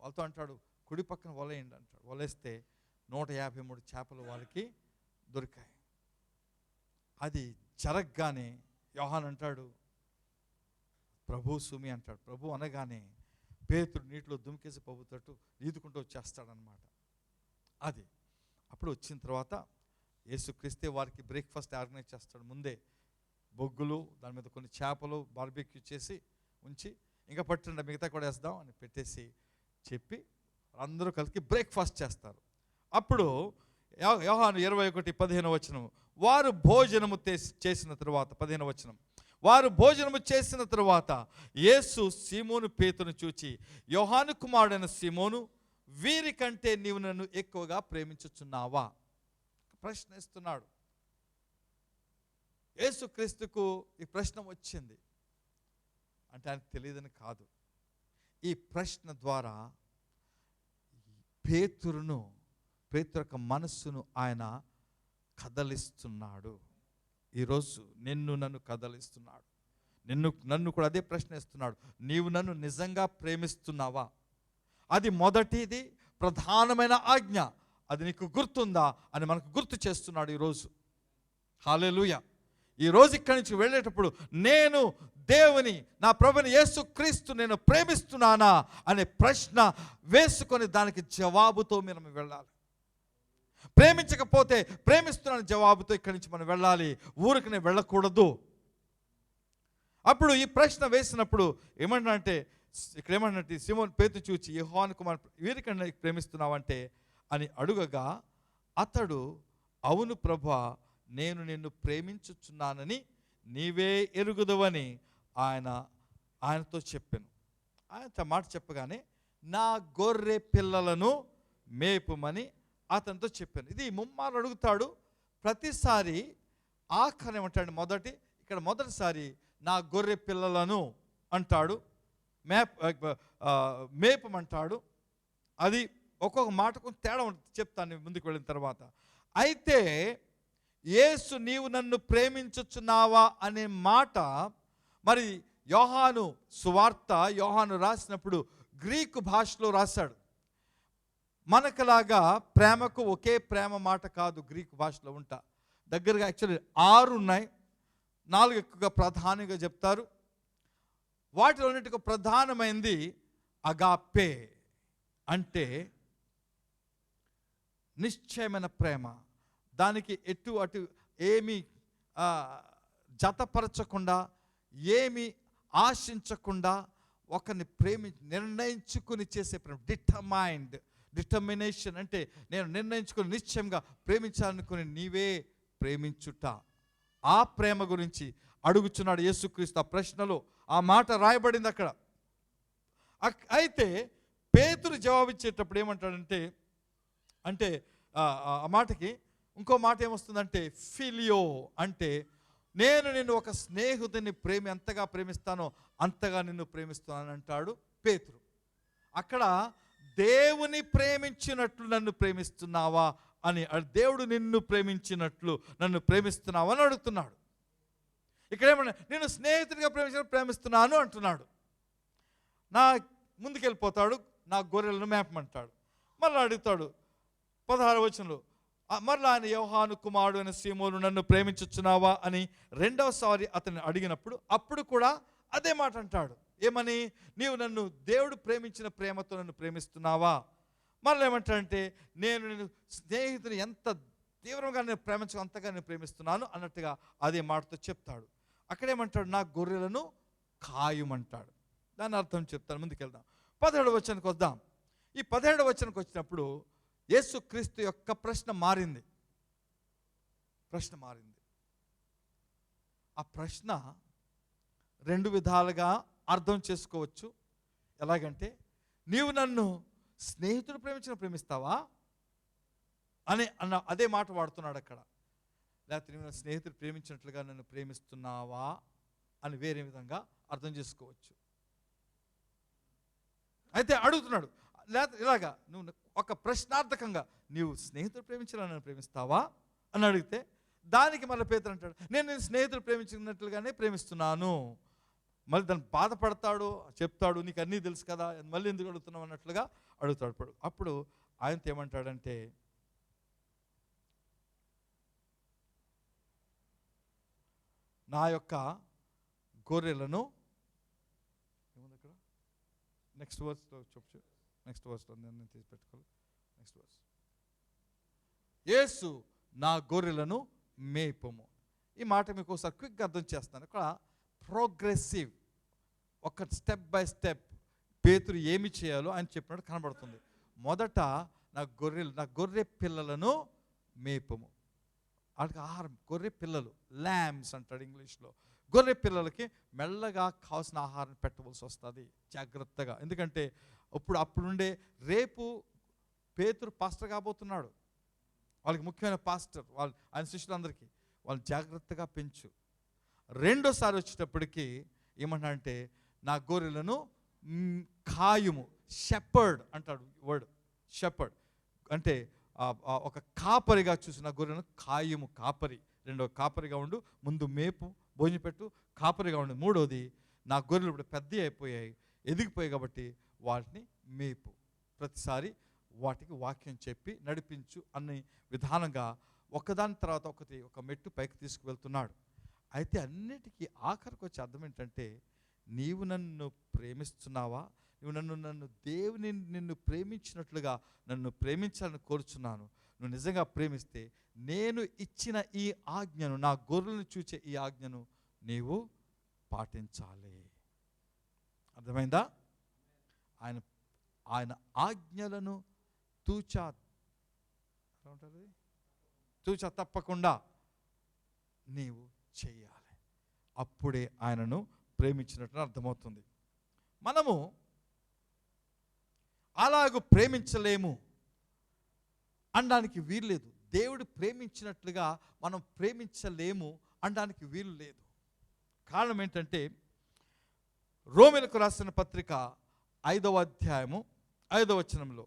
వాళ్ళతో అంటాడు, కుడి పక్కన వలేయండి అంటాడు. వలేస్తే 153 చేపలు వాళ్ళకి దొరికాయి. అది జరగగానే యోహాను అంటాడు, ప్రభు సుమి అంటాడు. ప్రభు అనగానే పేతురు నీటిలో దుమికేసి ప్రభుతట్టు ఈదుకుంటూ వచ్చేస్తాడనమాట. అది అప్పుడు వచ్చిన తర్వాత యేసుక్రీస్తే వారికి బ్రేక్ఫాస్ట్ ఆర్గనైజ్ చేస్తాడు. ముందే బొగ్గులు, దాని మీద కొన్ని చేపలు బార్బిక్యూ చేసి ఉంచి, ఇంకా పట్టండి మిగతా కూడా వేద్దాం అని పెట్టేసి చెప్పి అందరూ కలిసి బ్రేక్ఫాస్ట్ చేస్తారు. అప్పుడు యోహాను 21:15 వారు భోజనము చేసిన తర్వాత 15 వారు భోజనము చేసిన తరువాత యేసు సీమోను పేతురును చూచి, యోహాను కుమారుడైన సీమోను, వీరికంటే నీవు నన్ను ఎక్కువగా ప్రేమించుచున్నావా? ప్రశ్నిస్తున్నాడు. యేసుక్రీస్తుకు ఈ ప్రశ్న వచ్చింది అంటే ఆయనకు తెలియదని కాదు. ఈ ప్రశ్న ద్వారా పేతురు యొక్క మనస్సును ఆయన కదలిస్తున్నాడు. ఈరోజు నన్ను కదలిస్తున్నాడు. నన్ను కూడా అదే ప్రశ్నిస్తున్నాడు, నీవు నన్ను నిజంగా ప్రేమిస్తున్నావా? అది మొదటిది, ప్రధానమైన ఆజ్ఞ. అది నీకు గుర్తుందా అని మనకు గుర్తు చేస్తున్నాడు ఈరోజు. హల్లెలూయా. ఈరోజు ఇక్కడి నుంచి వెళ్ళేటప్పుడు నేను దేవుని, నా ప్రభుని యేసుక్రీస్తు నేను ప్రేమిస్తున్నానా అనే ప్రశ్న వేసుకొని దానికి జవాబుతో మనం వెళ్ళాలి. ప్రేమించకపోతే ప్రేమిస్తున్నాను జవాబుతో ఇక్కడి నుంచి మనం వెళ్ళాలి, ఊరికనే వెళ్ళకూడదు. అప్పుడు ఈ ప్రశ్న వేసినప్పుడు ఏమంటే, ఇక్కడ ఏమంటే సీమోను పేతురు చూచి, యోహాను కుమారుడు వీరికన్నా ప్రేమిస్తున్నావంటే అని అడుగగా అతడు, అవును ప్రభువా, నేను నిన్ను ప్రేమించుచున్నానని నీవే ఎరుగుదువని ఆయనతో చెప్పాను. ఆయన మాట చెప్పగానే నా గొర్రె పిల్లలను మేపుమని అతనితో చెప్పాను. ఇది ముమ్మారు అడుగుతాడు. ప్రతిసారి ఆఖరి ఏమంటాడు, మొదటిసారి నా గొర్రె పిల్లలను అంటాడు, మేపమంటాడు. అది ఒక్కొక్క మాటకు తేడా ఉంటుంది, చెప్తాను ముందుకు వెళ్ళిన తర్వాత. అయితే యేసు నీవు నన్ను ప్రేమించుచున్నావా అనే మాట మరి యోహాను సువార్త యోహాను రాసినప్పుడు గ్రీకు భాషలో రాశాడు. మనకులాగా ప్రేమకు ఒకే ప్రేమ మాట కాదు గ్రీకు భాషలో ఉంటా. దగ్గరగా యాక్చువల్లీ 6 ఉన్నాయి, 4 ఎక్కువగా ప్రధానంగా చెప్తారు. వాటిలోన్నిటికీ ప్రధానమైనది అగాపే, అంటే నిశ్చయమైన ప్రేమ. దానికి అటు ఏమి జతపరచకుండా, ఏమి ఆశించకుండా ఒకరిని నిర్ణయించుకుని చేసే ప్రేమ. డిటర్మినేషన్ అంటే నేను నిర్ణయించుకుని నిశ్చయంగా ప్రేమించాలనుకుని నీవే ప్రేమించుట. ఆ ప్రేమ గురించి అడుగుచున్నాడు యేసుక్రీస్తు. ఆ ప్రశ్నలో ఆ మాట రాయబడింది అక్కడ. అయితే పేతురు జవాబిచ్చేటప్పుడు ఏమంటాడంటే, అంటే ఆ మాటకి ఇంకో మాట ఏమొస్తుందంటే ఫిలియో, అంటే నేను నిన్ను ఒక స్నేహితుని ఎంతగా ప్రేమిస్తానో అంతగా నిన్ను ప్రేమిస్తున్నాను అంటాడు పేతురు. అక్కడ దేవుని ప్రేమించినట్లు నన్ను ప్రేమిస్తున్నావా అని, దేవుడు నిన్ను ప్రేమించినట్లు నన్ను ప్రేమిస్తున్నావా అని అడుగుతున్నాడు. ఇక్కడ ఏమన్నా నేను స్నేహితుడిగా ప్రేమిస్తున్నాను అంటున్నాడు. నా ముందుకెళ్ళిపోతాడు, నా గొర్రెలను మేపమంటాడు. మళ్ళీ అడుగుతాడు 16వ వచనంలో, మరలా ఆయన యోహాను కుమారుడు అయిన సీమోను నన్ను ప్రేమించుచున్నావా అని రెండవసారి అతన్ని అడిగినప్పుడు అప్పుడు కూడా అదే మాట అంటాడు. ఏమని? నీవు నన్ను దేవుడు ప్రేమించిన ప్రేమతో నన్ను ప్రేమిస్తున్నావా? మళ్ళీ ఏమంటాడంటే నేను స్నేహితుని ఎంత తీవ్రంగా నేను అంతగా నేను ప్రేమిస్తున్నాను అన్నట్టుగా అదే మాటతో చెప్తాడు. అక్కడేమంటాడు? నా గొర్రెలను కాయుమంటాడు. దాని అర్థం చెప్తాను. ముందుకెళ్దాం. 17వ వచనానికి వద్దాం. ఈ 17వ వచనానికి వచ్చినప్పుడు యేసుక్రీస్తు యొక్క ప్రశ్న మారింది. ఆ ప్రశ్న రెండు విధాలుగా అర్థం చేసుకోవచ్చు. ఎలాగంటే, నీవు నన్ను స్నేహితుడు ప్రేమిస్తావా అని అదే మాట వాడుతున్నాడు అక్కడ. లేకపోతే నీవు స్నేహితుడు ప్రేమించినట్లుగా నన్ను ప్రేమిస్తున్నావా అని వేరే విధంగా అర్థం చేసుకోవచ్చు. అయితే అడుగుతున్నాడు, లేకపోతే ఇలాగా నువ్వు ఒక ప్రశ్నార్థకంగా నీవు స్నేహితుడు ప్రేమించాలని నన్ను ప్రేమిస్తావా అని అడిగితే దానికి మళ్ళీ పేతురు అంటాడు, నేను స్నేహితుడు ప్రేమించినట్లుగానే ప్రేమిస్తున్నాను. మళ్ళీ దాన్ని బాధపడతాడు, చెప్తాడు, నీకు అన్నీ తెలుసు కదా, మళ్ళీ ఎందుకు అడుగుతున్నావు అన్నట్లుగా అడుగుతాడు. అప్పుడు ఆయనతో ఏమంటాడంటే, నా యొక్క గొర్రెలను నెక్స్ట్ వర్స్లో చెప్పు, నెక్స్ట్ వర్స్లో నేను తీసి పెట్టుకోవాలి. నెక్స్ట్ వర్స్, యేసు నా గొర్రెలను మేపము. ఈ మాట మీకు ఒకసారి క్విక్గా అర్థం చేస్తాను. ఇక్కడ ప్రోగ్రెసివ్, ఒక స్టెప్ బై స్టెప్ పేతురు ఏమి చేయాలో ఆయన చెప్పినట్టు కనబడుతుంది. మొదట నా గొర్రె పిల్లలను మేపము. వాటికి ఆహారం, గొర్రె పిల్లలు, ల్యామ్స్ అంటాడు ఇంగ్లీష్లో. గొర్రె పిల్లలకి మెల్లగా కావాల్సిన ఆహారం పెట్టవలసి వస్తుంది జాగ్రత్తగా. ఎందుకంటే అప్పుడుండే రేపు పేతురు పాస్టర్ కాబోతున్నాడు. వాళ్ళకి ముఖ్యమైన పాస్టర్, ఆయన శిష్యులందరికీ వాళ్ళు జాగ్రత్తగా పెంచు. రెండోసారి వచ్చేటప్పటికి ఏమంటాడంటే, నా గొర్రెలను కాయుము. షెపర్డ్ అంటాడు వర్డ్. షెపర్డ్ అంటే ఒక కాపరిగా చూసిన గొర్రెలను కాయుము, కాపరి. రెండో కాపరిగా ఉండు, ముందు మేపు, భోజనం పెట్టు, కాపరిగా ఉండు. మూడోది, నా గొర్రెలు ఇప్పుడు పెద్ద అయిపోయాయి, ఎదిగిపోయాయి కాబట్టి వాటిని మేపు. ప్రతిసారి వాటికి వాక్యం చెప్పి నడిపించు అనే విధానంగా ఒకదాని తర్వాత ఒకటి ఒక మెట్టు పైకి తీసుకువెళ్తున్నాడు. అయితే అన్నిటికీ ఆఖరికి వచ్చే అర్థం ఏంటంటే, నీవు నన్ను ప్రేమిస్తున్నావా? నువ్వు నన్ను దేవుని నిన్ను ప్రేమించినట్లుగా నన్ను ప్రేమించాలని కోరుచున్నాను. నువ్వు నిజంగా ప్రేమిస్తే నేను ఇచ్చిన ఈ ఆజ్ఞను, నా గొర్రెలను చూచే ఈ ఆజ్ఞను నీవు పాటించాలి. అర్థమైందా? ఆయన ఆజ్ఞలను తూచా తప్పకుండా నీవు చెయ్యాలి. అప్పుడే ఆయనను ప్రేమించినట్టు అర్థమవుతుంది. మనము అలాగూ ప్రేమించలేము అనడానికి వీలు లేదు. దేవుడు ప్రేమించినట్లుగా మనం ప్రేమించలేము అనడానికి వీలు లేదు. కారణం ఏంటంటే, రోమీయులకు రాసిన పత్రిక 5వ అధ్యాయము 5వ వచనంలో,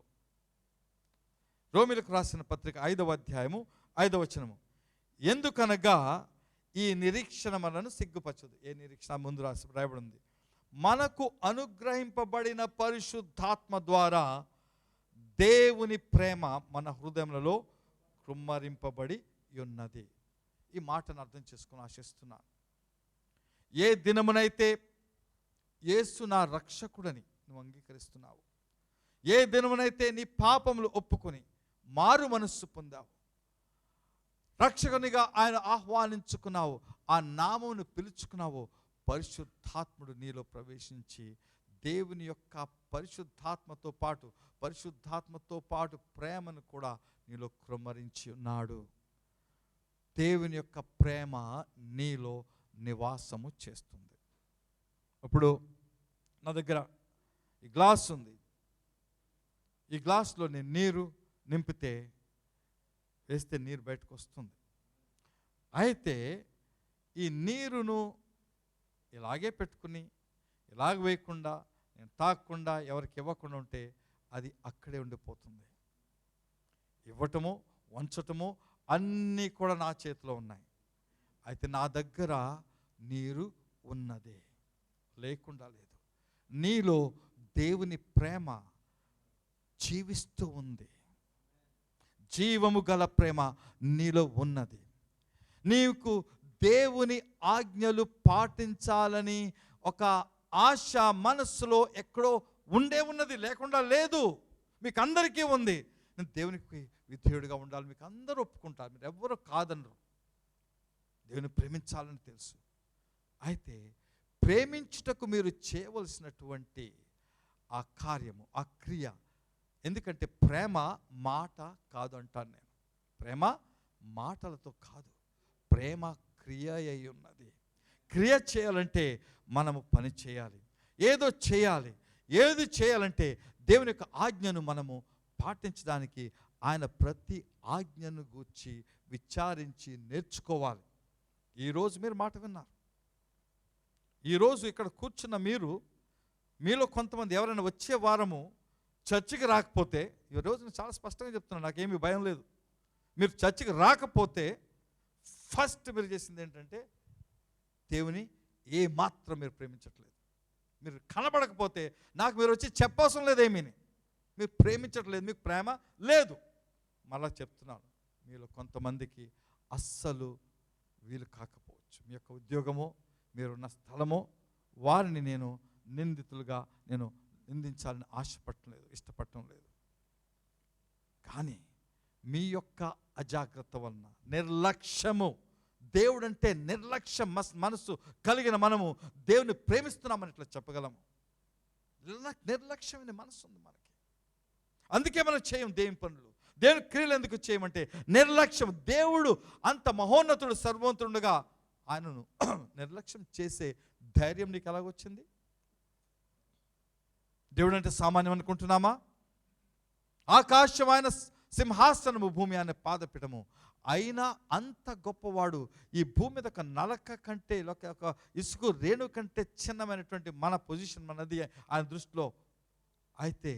రోమీయులకు రాసిన పత్రిక 5వ అధ్యాయము 5వ వచనము, ఎందుకనగా ఈ నిరీక్షణ మనను సిగ్గుపరచదు. ఏ నిరీక్షణ? ముందు రాయబడి ఉంది, మనకు అనుగ్రహింపబడిన పరిశుద్ధాత్మ ద్వారా దేవుని ప్రేమ మన హృదయములలో కృమ్మరింపబడి ఉన్నది. ఈ మాటను అర్థం చేసుకుని ఆశిస్తున్నాను. ఏ దినమునైతే యేసు నా రక్షకుడని నువ్వు అంగీకరిస్తున్నావు, ఏ దినమునైతే నీ పాపములు ఒప్పుకొని మారు మనస్సు పొందావు, రక్షకునిగా ఆయన ఆహ్వానించుకున్నావు, ఆ నామమును పిలుచుకున్నావు, పరిశుద్ధాత్ముడు నీలో ప్రవేశించి దేవుని యొక్క పరిశుద్ధాత్మతో పాటు ప్రేమను కూడా నీలో కృమ్మరించి ఉన్నాడు. దేవుని యొక్క ప్రేమ నీలో నివాసము చేస్తుంది. ఇప్పుడు నా దగ్గర ఈ గ్లాస్ ఉంది, ఈ గ్లాస్లో నేను నీరు నింపితే వేస్తే నీరు బయటకు వస్తుంది. అయితే ఈ నీరును ఇలాగే పెట్టుకుని ఇలాగ వేయకుండా నేను తాగకుండా ఎవరికి ఇవ్వకుండా ఉంటే అది అక్కడే ఉండిపోతుంది. ఇవ్వటము వంచటము అన్నీ కూడా నా చేతిలో ఉన్నాయి. అయితే నా దగ్గర నీరు ఉన్నదే, లేకుండా లేదు. నీలో దేవుని ప్రేమ జీవిస్తూ ఉంది. జీవము గల ప్రేమ నీలో ఉన్నది. నీకు దేవుని ఆజ్ఞలు పాటించాలని ఒక ఆశ మనస్సులో ఎక్కడో ఉన్నది, లేకుండా లేదు. మీకు అందరికీ ఉంది. నేను దేవునికి విధేయుడిగా ఉండాలి, మీకు అందరూ ఒప్పుకుంటారు, మీరు ఎవ్వరూ కాదనరు. దేవుని ప్రేమించాలని తెలుసు. అయితే ప్రేమించుటకు మీరు చేయవలసినటువంటి ఆ కార్యము, ఆ క్రియ, ఎందుకంటే ప్రేమ మాట కాదు అంటాను నేను. ప్రేమ మాటలతో కాదు, ప్రేమ క్రియ అయి ఉన్నది. క్రియ చేయాలంటే మనము పని చేయాలి, ఏదో చేయాలి. ఏది చేయాలంటే దేవుని యొక్క ఆజ్ఞను మనము పాటించడానికి ఆయన ప్రతి ఆజ్ఞను గూర్చి విచారించి నేర్చుకోవాలి. ఈరోజు మీరు మాట విన్నారు. ఈరోజు ఇక్కడ కూర్చున్న మీలో కొంతమంది ఎవరైనా వచ్చే వారము చర్చికి రాకపోతే, ఈరోజు నేను చాలా స్పష్టంగా చెప్తున్నాను, నాకేమీ భయం లేదు. మీరు చర్చికి రాకపోతే ఫస్ట్ మీరు చేసింది ఏంటంటే దేవుని ఏ మాత్రం మీరు ప్రేమించట్లేదు. మీరు కనబడకపోతే నాకు మీరు వచ్చి చెప్పవసరం లేదేమీని. మీరు ప్రేమించట్లేదు, మీకు ప్రేమ లేదు. మళ్ళా చెప్తున్నాను, మీలో కొంతమందికి అస్సలు వీలు కాకపోవచ్చు. మీ యొక్క ఉద్యోగమో మీరున్న స్థలమో వారిని నేను నిందితులుగా నేను నిందించాలని ఇష్టపడటం లేదు. కానీ మీ యొక్క అజాగ్రత్త వలన, నిర్లక్ష్యము, దేవుడంటే నిర్లక్ష్యం మనసు కలిగిన మనము దేవుని ప్రేమిస్తున్నామని ఇట్లా చెప్పగలము. నిర్లక్ష్యమైన మనసు ఉంది మనకి. అందుకే మనం చేయం దేవుని పనులు, దేవుని క్రియలు ఎందుకు చేయమంటే నిర్లక్ష్యం. దేవుడు అంత మహోన్నతుడు, సర్వోన్నతుడుగా ఆయనను నిర్లక్ష్యం చేసే ధైర్యం నీకు ఎలాగొచ్చింది? దేవుడు అంటే సామాన్యం అనుకుంటున్నామా? ఆకాశం ఆయన సింహాసనము, భూమి ఆయన పాదపీఠము. అయినా అంత గొప్పవాడు ఈ భూమి మీద ఒక నలక కంటే, ఒక ఇసుకు రేణు కంటే చిన్నమైనటువంటి మన పొజిషన్ మనది ఆయన దృష్టిలో. అయితే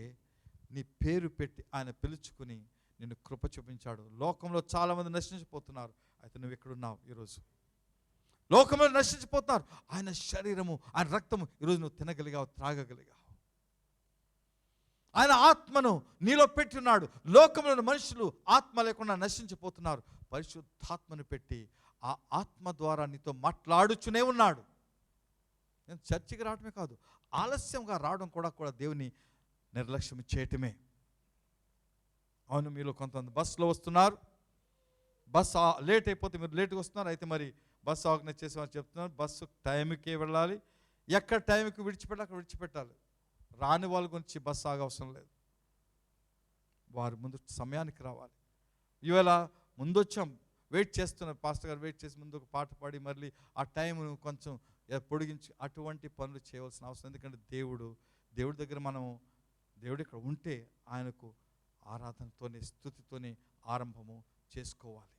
నీ పేరు పెట్టి ఆయన పిలుచుకుని నిన్ను కృప చూపించాడు. లోకంలో చాలామంది నశించిపోతున్నారు. అయితే నువ్వు ఎక్కడున్నావు ఈరోజు? లోకంలో నశించిపోతున్నారు. ఆయన శరీరము, ఆయన రక్తము ఈరోజు నువ్వు తినగలిగావు, త్రాగగలిగావు. ఆయన ఆత్మను నీలో పెట్టున్నాడు. లోకంలోని మనుషులు ఆత్మ లేకుండా నశించిపోతున్నారు. పరిశుద్ధాత్మను పెట్టి ఆ ఆత్మ ద్వారా నీతో మాట్లాడుచునే ఉన్నాడు. నేను చర్చికి రావడమే కాదు, ఆలస్యంగా రావడం కూడా దేవుని నిర్లక్ష్యం చేయటమే. అవును, మీలో కొంతమంది బస్సులో వస్తున్నారు, బస్సు లేట్ అయిపోతే మీరు లేట్గా వస్తున్నారు. అయితే మరి బస్సు ఆర్గనైజ్ చేసేవారు చెప్తున్నారు, బస్సు టైంకి వెళ్ళాలి, ఎక్కడ టైంకి విడిచిపెట్టాలి అక్కడ విడిచిపెట్టాలి. రాని వాళ్ళ గురించి బస్సు ఆగవసరం లేదు, వారు ముందు సమయానికి రావాలి. ఇవాళ ముందు వచ్చాం, వెయిట్ చేస్తున్నారు, పాస్టర్ గారు వెయిట్ చేసి ముందు ఒక పాట పాడి మళ్ళీ ఆ టైంను కొంచెం పొడిగించి అటువంటి పనులు చేయవలసిన అవసరం. ఎందుకంటే దేవుడి దగ్గర దేవుడు ఇక్కడ ఉంటే ఆయనకు ఆరాధనతోనే, స్తుతితోనే ఆరంభము చేసుకోవాలి.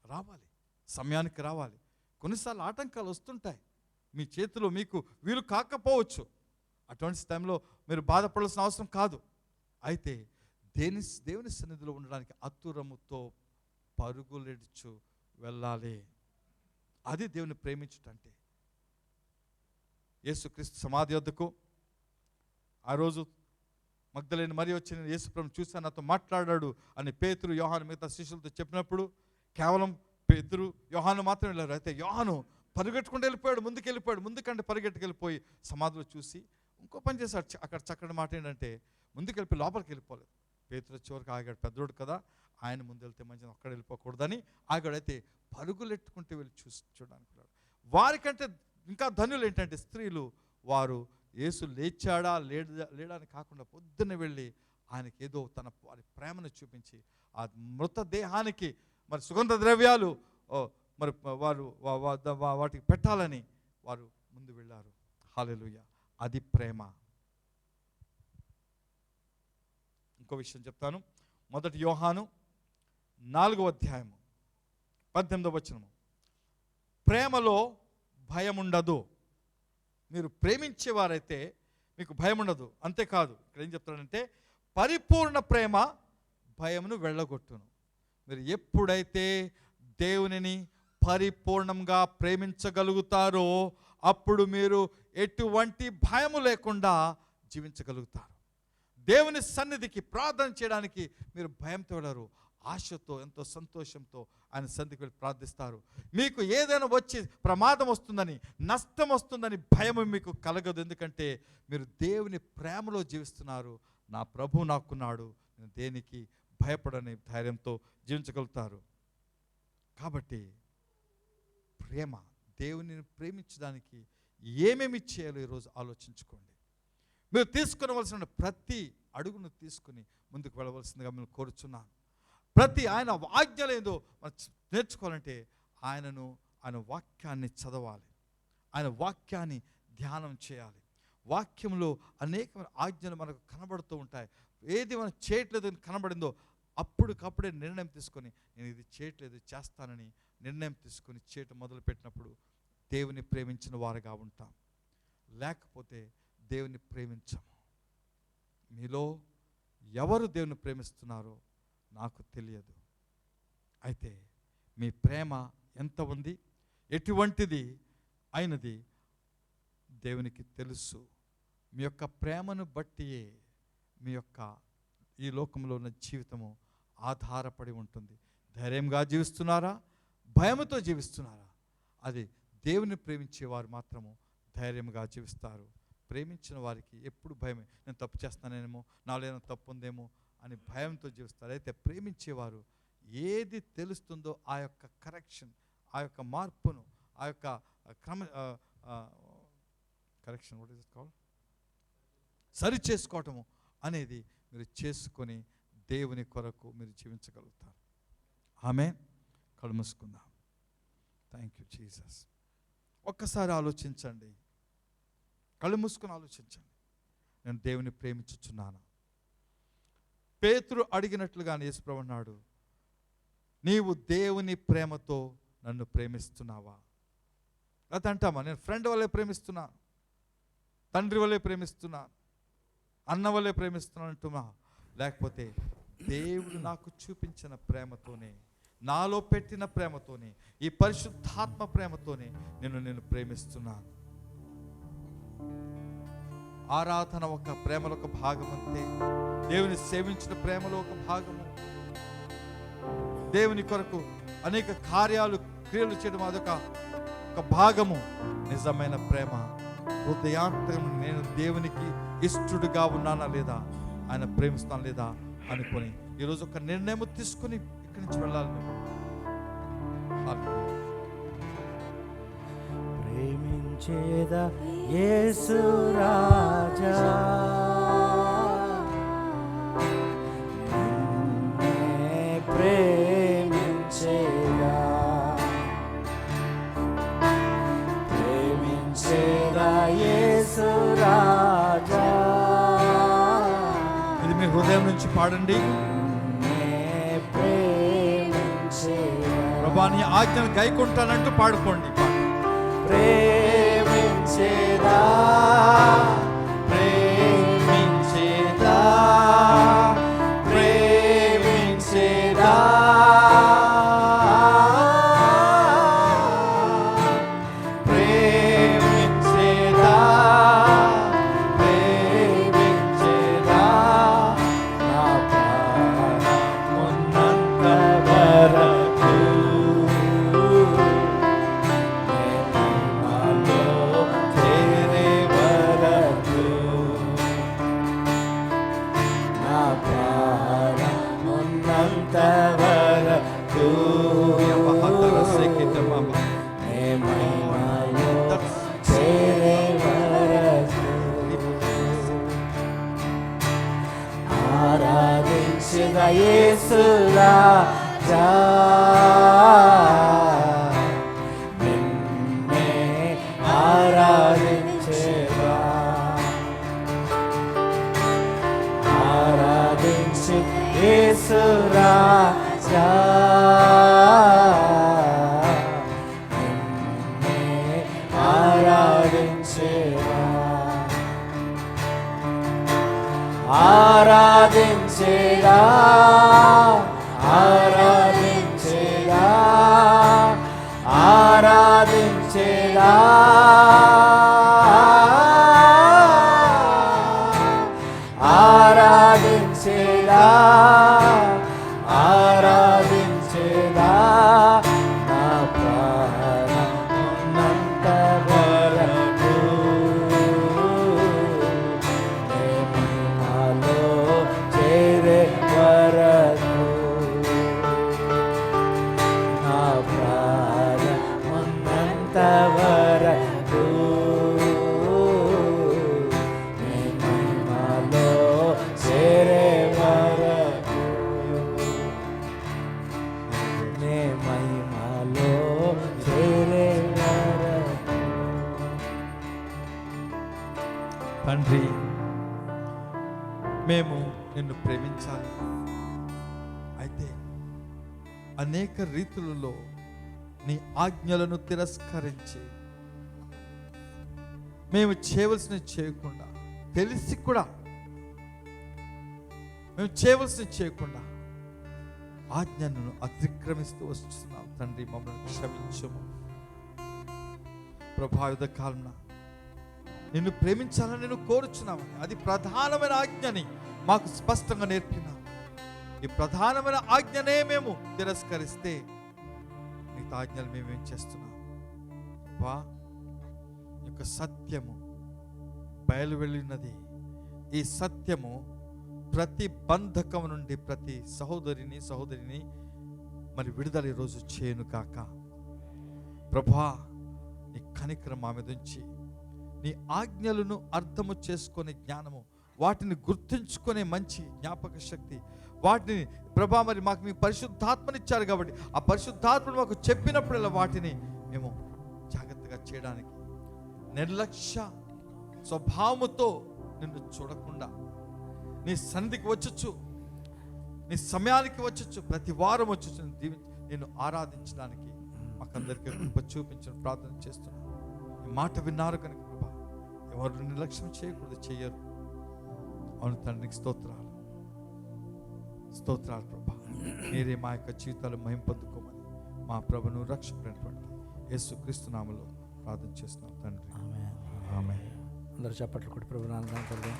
రావాలి, సమయానికి రావాలి. కొన్నిసార్లు ఆటంకాలు వస్తుంటాయి, మీ చేతిలో మీకు వీలు కాకపోవచ్చు. అటువంటి టైంలో మీరు బాధపడాల్సిన అవసరం కాదు. అయితే దేవుని సన్నిధిలో ఉండడానికి అతురముతో పరుగులెడుచు వెళ్ళాలి. అది దేవుని ప్రేమించుటంటే. యేసుక్రీస్తు సమాధి వద్దకు ఆ రోజు మగ్దలేని మరి వచ్చి నేను యేసుప్రభుని చూశాను, నాతో మాట్లాడాడు అని పేతురు, యోహాను మిగతా శిష్యులతో చెప్పినప్పుడు కేవలం పేతురు, యోహాను మాత్రం వెళ్ళారు. అయితే యోహాను పరిగెట్టుకుంటూ వెళ్ళిపోయాడు, ముందుకంటే పరిగెట్టుకెళ్ళిపోయి సమాధిలో చూసి ఇంకో పని చేశాడు. అక్కడ చక్కటి మాట ఏంటంటే ముందుకెళ్ళిపోయి లోపలికి వెళ్ళిపోలేదు. పేతురు చివరికి ఆగాడు, పెద్దోడు కదా, ఆయన ముందు వెళ్తే మంచిది, అక్కడ వెళ్ళిపోకూడదని ఆగాడైతే పరుగులెట్టుకుంటూ వెళ్ళి చూడడానికి వెళ్ళాడు. వారికంటే ఇంకా ధన్యులు ఏంటంటే స్త్రీలు, వారు యేసు లేచాడా లేడని కాకుండా పొద్దున్న వెళ్ళి ఆయనకి ఏదో వారి ప్రేమను చూపించి ఆ మృతదేహానికి మరి సుగంధ ద్రవ్యాలు మరి వారు వాటికి పెట్టాలని వారు ముందు వెళ్ళారు. హల్లెలూయా. అది ప్రేమ. ఇంకో విషయం చెప్తాను. 1 యోహాను 4వ అధ్యాయము 18వ వచనము. ప్రేమలో భయం ఉండదు. మీరు ప్రేమించేవారైతే మీకు భయం ఉండదు. అంతేకాదు, ఇక్కడ ఏం చెప్తాడంటే పరిపూర్ణ ప్రేమ భయమును వెళ్ళగొట్టును. మీరు ఎప్పుడైతే దేవునిని పరిపూర్ణంగా ప్రేమించగలుగుతారో అప్పుడు మీరు ఎటువంటి భయము లేకుండా జీవించగలుగుతారు. దేవుని సన్నిధికి ప్రార్థన చేయడానికి మీరు భయంతో వెళ్ళరు, ఆశతో, ఎంతో సంతోషంతో ఆయన సన్నిధికి వెళ్ళి ప్రార్థిస్తారు. మీకు ఏదైనా వచ్చి ప్రమాదం వస్తుందని, నష్టం వస్తుందని భయం మీకు కలగదు. ఎందుకంటే మీరు దేవుని ప్రేమలో జీవిస్తున్నారు. నా ప్రభు నాకున్నాడు, నేను దేనికి భయపడని ధైర్యంతో జీవించగలుగుతారు. కాబట్టి ప్రేమ, దేవుని ప్రేమించడానికి ఏమేమి చేయాలో ఈరోజు ఆలోచించుకోండి. మీరు తీసుకునవలసిన ప్రతి అడుగును తీసుకుని ముందుకు వెళ్ళవలసిందిగా మేము కోరుచున్నాను. ప్రతి ఆయన ఆజ్ఞలు ఏదో మనం నేర్చుకోవాలంటే ఆయన వాక్యాన్ని చదవాలి, ఆయన వాక్యాన్ని ధ్యానం చేయాలి. వాక్యంలో అనేకమైన ఆజ్ఞలు మనకు కనబడుతూ ఉంటాయి. ఏది మనం చేయట్లేదు అని కనబడిందో అప్పటికప్పుడే నిర్ణయం తీసుకొని నేను ఇది చేయట్లేదు, చేస్తానని నిర్ణయం తీసుకొని చేయటం మొదలుపెట్టినప్పుడు దేవుని ప్రేమించిన వారుగా ఉంటాం. లేకపోతే దేవుని ప్రేమించము. మీలో ఎవరు దేవుని ప్రేమిస్తున్నారో నాకు తెలియదు. అయితే మీ ప్రేమ ఎంత ఉంది, ఎటువంటిది అయినది దేవునికి తెలుసు. మీ యొక్క ప్రేమను బట్టియే మీ యొక్క ఈ లోకంలో ఉన్న జీవితము ఆధారపడి ఉంటుంది. ధైర్యంగా జీవిస్తున్నారా, భయముతో జీవిస్తున్నారా? అది దేవుని ప్రేమించేవారు మాత్రము ధైర్యంగా జీవిస్తారు. ప్రేమించిన వారికి ఎప్పుడు భయమే, నేను తప్పు చేస్తానేమో, నాలో ఏమైనా తప్పు ఉందేమో అని భయంతో జీవిస్తారు. అయితే ప్రేమించేవారు ఏది తెలుస్తుందో ఆ యొక్క కరెక్షన్, ఆ యొక్క మార్పును, ఆ యొక్క కరెక్షన్ సరి చేసుకోవటము అనేది మీరు చేసుకొని దేవుని కొరకు మీరు జీవించగలుగుతారు. ఆమేన్. కళ్ళు మూసుకుందాం. Thank you Jesus. ఒక్కసారి ఆలోచించండి, కళ్ళు మూసుకొని ఆలోచించండి. నేను దేవుని ప్రేమించుచున్నాను. పేతురు అడిగినట్లుగా యేసుప్రభు అన్నాడు, నీవు దేవుని ప్రేమతో నన్ను ప్రేమిస్తున్నావా? అది అంటామా, నేను ఫ్రెండ్ వల్లే ప్రేమిస్తున్నాను, తండ్రి వల్లే ప్రేమిస్తున్నాను, అన్న వల్లే ప్రేమిస్తున్నాను అంటున్నా? లేకపోతే దేవుడు నాకు చూపించిన ప్రేమతోనే, నాలో పెట్టిన ప్రేమతోనే, ఈ పరిశుద్ధాత్మ ప్రేమతోనే నేను ప్రేమిస్తున్నాను. ఆరాధన ఒక ప్రేమలో ఒక భాగం అంతే. దేవుని సేవించిన ప్రేమలో ఒక భాగము. దేవుని కొరకు అనేక క్రియలు చేయడం అదొక భాగము. నిజమైన ప్రేమ హృదయాంతరం నేను దేవునికి ఇష్టడుగా ఉన్నానా లేదా, ఆయన ప్రేమిస్తాను లేదా అనుకొని ఈరోజు ఒక నిర్ణయం తీసుకుని ఇక్కడి నుంచి వెళ్ళాలి. ప్రేమించేదా యేసు రాజా, ప్రేమించేదా, ప్రేమించేదా యేసు రాజా. ఇది మీ హృదయం నుంచి పాడండి. ప్రభా నీ ఆజ్ఞను గైకుంటానంటూ పాడుకోండి. ప్రేమించేదా, ప్రేమించేదా, ప్రేమించేదా, ప్రేమించేదా, ప్రేమించేదా, నా ప్రాణమున్నంత వరకు ఆరాధించిన యేసు రాజా, నిన్నే ఆరాధించేదా, ఆరాధించ ఆరాధించేదా ఆరాధించేదా ఆరాధించేదా నా ప్రాణమున్నంత వరకు నీ మహిమలో చేరే వరకు నా ప్రాణమున్నంత వరకు నీ మహిమలో చేరే వరకు నీ మహిమలో చేరే వరకు. తండ్రి, మేము నిన్ను ప్రేమించాలి. అయితే అనేక రీతులలో నీ ఆజ్ఞలను తిరస్కరించి మేము చేయవలసినవి చేయకుండా, తెలిసి కూడా మేము చేయవలసినవి చేయకుండా ఆజ్ఞను అతిక్రమిస్తూ వస్తున్నాం. తండ్రి, మమ్మల్ని క్షమించము ప్రభావిత కాలంలో నిన్ను ప్రేమించాలని నేను కోరుచున్నామని, అది ప్రధానమైన ఆజ్ఞని మాకు స్పష్టంగా నేర్పినా, ఈ ప్రధానమైన ఆజ్ఞనే మేము తిరస్కరిస్తే మిగతా ఆజ్ఞలు మేమేం చేస్తున్నాం? వా యొక్క సత్యము బయలు వెళ్ళినది. ఈ సత్యము ప్రతి బంధకం నుండి ప్రతి సహోదరిని మరి విడుదల ఈరోజు చేయను కాక. ప్రభా, నీ కనికరం మా మీద ఉంచి, నీ ఆజ్ఞలను అర్థము చేసుకునే జ్ఞానము, వాటిని గుర్తుంచుకునే మంచి జ్ఞాపక శక్తి, వాటిని ప్రభా మరి మాకు మీ పరిశుద్ధాత్మనిచ్చారు కాబట్టి ఆ పరిశుద్ధాత్మను మాకు చెప్పినప్పుడల్లా వాటిని మేము జాగ్రత్తగా చేయడానికి, నిర్లక్ష్య స్వభావముతో నిన్ను చూడకుండా నీ సన్నిధికి వచ్చొచ్చు, నీ సమయానికి వచ్చొచ్చు, ప్రతి వారం వచ్చొచ్చు నేను ఆరాధించడానికి మాకందరికీ కృప చూపించిన ప్రార్థన చేస్తున్నాను. ఈ మాట విన్నారు కనుక ప్రభా, ఎవరు నిర్లక్ష్యం చేయకూడదు, చెయ్యరు. అవును తండ్రికి స్తోత్రాలు ప్రభా. మీరే మా యొక్క జీవితాలు మహిమ పొందుకోమని మా ప్రభును రక్షకుడైనటువంటి యేసుక్రీస్తు నామములో ప్రార్థన చేస్తున్నాం తండ్రి. ఆమేన్. అందరూ చప్పట్లు కొట్టి ప్రభు నామములో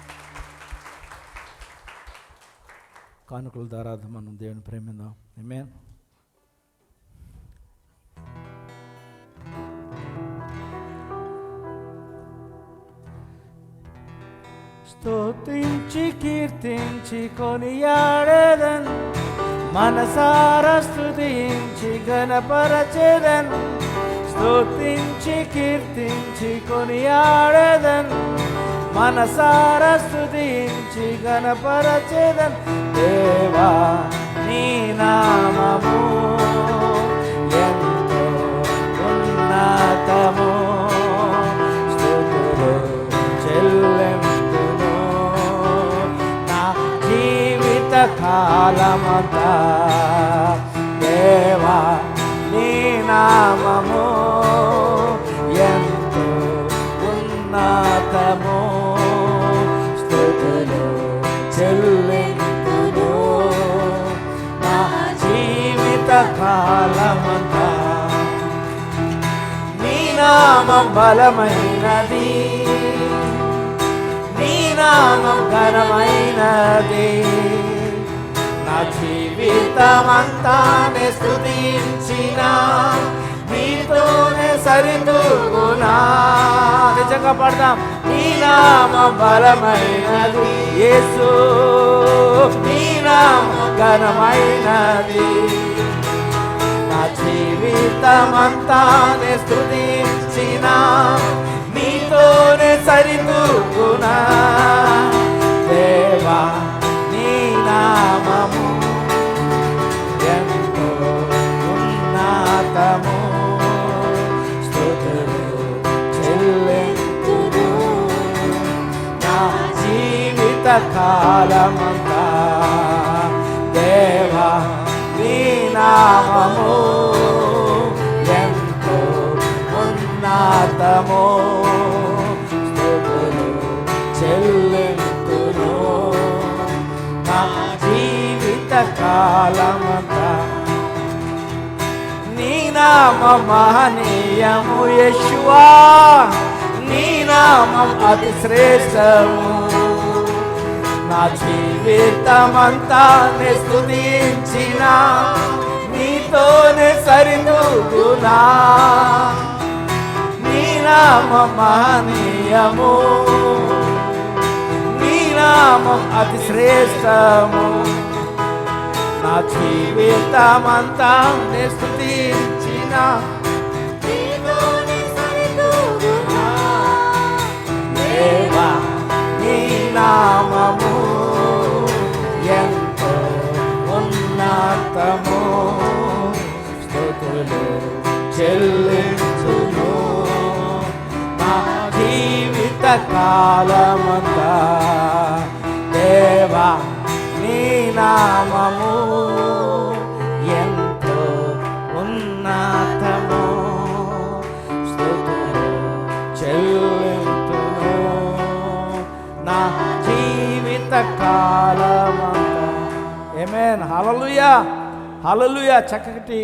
కానుకల ద్వారా మనం దేవుని ప్రేమిద్దాం. ఆమేన్. స్తుతించి కీర్తించి కొనియాడేదన్, మనసారా స్తుతించి ఘనపరచెదన్. స్తుతించి కీర్తించి కొనియాడేదన్, మనసారా స్తుతించి ఘనపరచెదన్. దేవా నీ నామము ఎంతో ఉన్నతము, స్తుతులు చెల్లెందును నా జీవిత కాలమంతా. దేవా నీ నామము ఎంతో ఉన్నతము, స్తుతులు చెల్లెందును నా జీవిత కాలమంతా. నీ నామం బలమైనది, నీ నామం ఘనమైనది. నా జీవితమంతానే స్తుతించిన నీతోనే సరితూగునా. నిజంగా పడదాం. నీ నామం బలమైనది యేసు, నీ నామం ఘనమైనది. నా జీవితమంతానే స్తుతించిన నీతోనే సరితూగునా. దేవా నీ నామము ఎంతో ఉన్నతము, స్తుతులు చెల్లెందును నా జీవిత కాలమంతా. దేవా నీ నామము ఎంతో ఉన్నతము, స్తుతులు చెల్లెందును నా జీవిత కాలమంతా. నామం మహనీయము యేషువా, నీ నామం అతి శ్రేష్టము. నా జీవితమంతా నే స్తుతించిన నీతోనే సరితూగునా. నీ నామం మహనీయము, నీ నామం అతి శ్రేష్టము. నా జీవితమంతా నే స్తుతించిన నీతోనే సరితూగునా. దేవా నీ నామము ఎంతో ఉన్నతము, స్తుతులు చెల్లించును నా జీవిత కాలమంతా. దేవా నీ నామము ఎంతో ఉన్నతము, స్తుతులు చెల్లించును నా జీవిత కాలమంతా. ఆమేన్. హల్లెలూయా, హల్లెలూయా. చక్కటి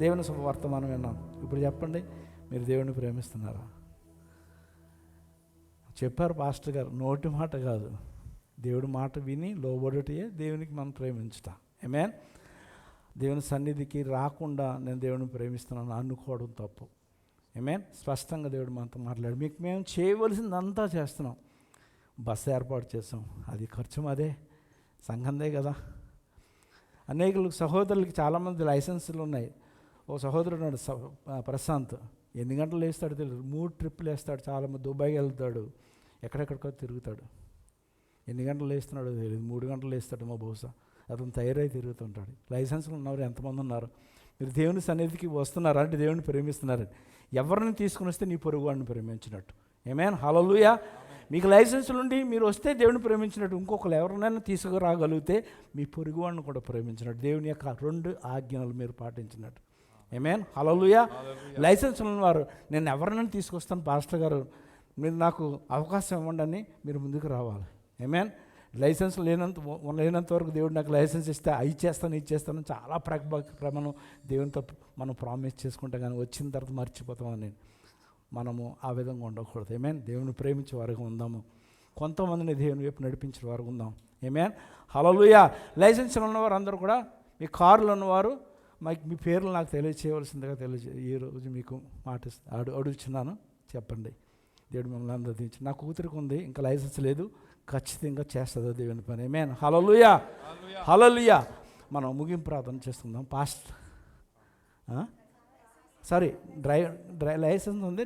దేవుని శుభవర్తమానం విన్నాం. ఇప్పుడు చెప్పండి, మీరు దేవుని ప్రేమిస్తున్నారా? చెప్పారు పాస్టర్ గారు, నోటి మాట కాదు, దేవుడి మాట విని లోబడుటే దేవునికి మనం ప్రేమించుతాం. ఆమేన్. దేవుని సన్నిధికి రాకుండా నేను దేవుని ప్రేమిస్తున్నాను అనుకోవడం తప్పు. ఆమేన్. స్పష్టంగా దేవుడు మనతో మాట్లాడు. మీకు మేము చేయవలసిందంతా చేస్తున్నాం. బస్సు ఏర్పాటు చేస్తాం, అది ఖర్చు మాదే, సంఘందే కదా. అనేకులకు సహోదరులకి చాలామంది లైసెన్సులు ఉన్నాయి. ఓ సహోదరుడు ఉన్నాడు ప్రశాంత్, ఎన్ని గంటలు వేస్తాడు తెలియదు, 3 ట్రిప్పులు వేస్తాడు. చాలామంది దుబాయ్కి వెళ్తాడు, ఎక్కడెక్కడికో తిరుగుతాడు. ఎన్ని గంటలు వేస్తున్నాడో తెలియదు, 3 గంటలు వేస్తాడు మా బహుశా. అతను తయారై తిరుగుతుంటాడు. లైసెన్సులు ఉన్నవారు ఎంతమంది ఉన్నారు? మీరు దేవుని సన్నిధికి వస్తున్నారా అంటే దేవుని ప్రేమిస్తున్నారు. ఎవరిని తీసుకుని వస్తే నీ పొరుగు వాడిని ప్రేమించినట్టు. ఆమేన్. హల్లెలూయా. మీకు లైసెన్సులు ఉండి మీరు వస్తే దేవుని ప్రేమించినట్టు, ఇంకొకరు ఎవరినైనా తీసుకురాగలిగితే మీ పొరుగు వాడిని కూడా ప్రేమించినట్టు. దేవుని యొక్క 2 ఆజ్ఞలు మీరు పాటించినట్టు. ఆమేన్. హల్లెలూయా. లైసెన్సులు ఉన్నవారు, నేను ఎవరినైనా తీసుకొస్తాను పాస్టర్ గారు, మీరు నాకు అవకాశం ఇవ్వండి అని మీరు ముందుకు రావాలి. ఆమేన్. లైసెన్స్ లేనంత వరకు దేవుడు నాకు లైసెన్స్ ఇస్తే ఇచ్చేస్తాను చాలా ప్రమాణం దేవునితో మనం ప్రామిస్ చేసుకుంటాం, కానీ వచ్చిన తర్వాత మర్చిపోతామని మనము ఆ విధంగా ఉండకూడదు. ఆమేన్. దేవుని ప్రేమించే వారికి ఉందాము, కొంతమందిని దేవుని వైపు నడిపించే వారికి ఉందాం. ఆమేన్. హల్లెలూయా. లైసెన్స్ ఉన్నవారు అందరూ కూడా, మీ కారులు ఉన్నవారు మీ పేర్లు నాకు తెలియచేయవలసిందిగా ఈరోజు మీకు అడుగుచున్నాను. చెప్పండి. దేవుడు మిమ్మల్ని అందరూ దించి. నా కూతురికి ఉంది, ఇంకా లైసెన్స్ లేదు, ఖచ్చితంగా చేస్తుందో దేవుని పని. ఆమేన్. హల్లెలూయా, హల్లెలూయా. మనం ముగింపు ప్రార్థన చేసుకుందాం. లైసెన్స్ ఉంది,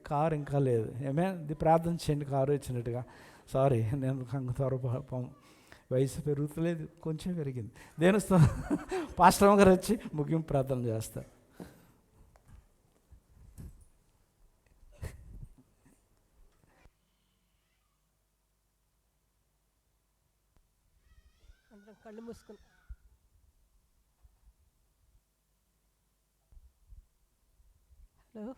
కారు ఇంకా లేదు. ఆమేన్. ఇది ప్రార్థన చేయండి, కారు ఇచ్చినట్టుగా. సారీ, నేను వయసు పెరుగుతలేదు, కొంచెం పెరిగింది. దేవుని పాస్టర్ గారు వచ్చి ముగింపు ప్రార్థన చేస్తారు. కళ్ళు మూసుకుని హలో,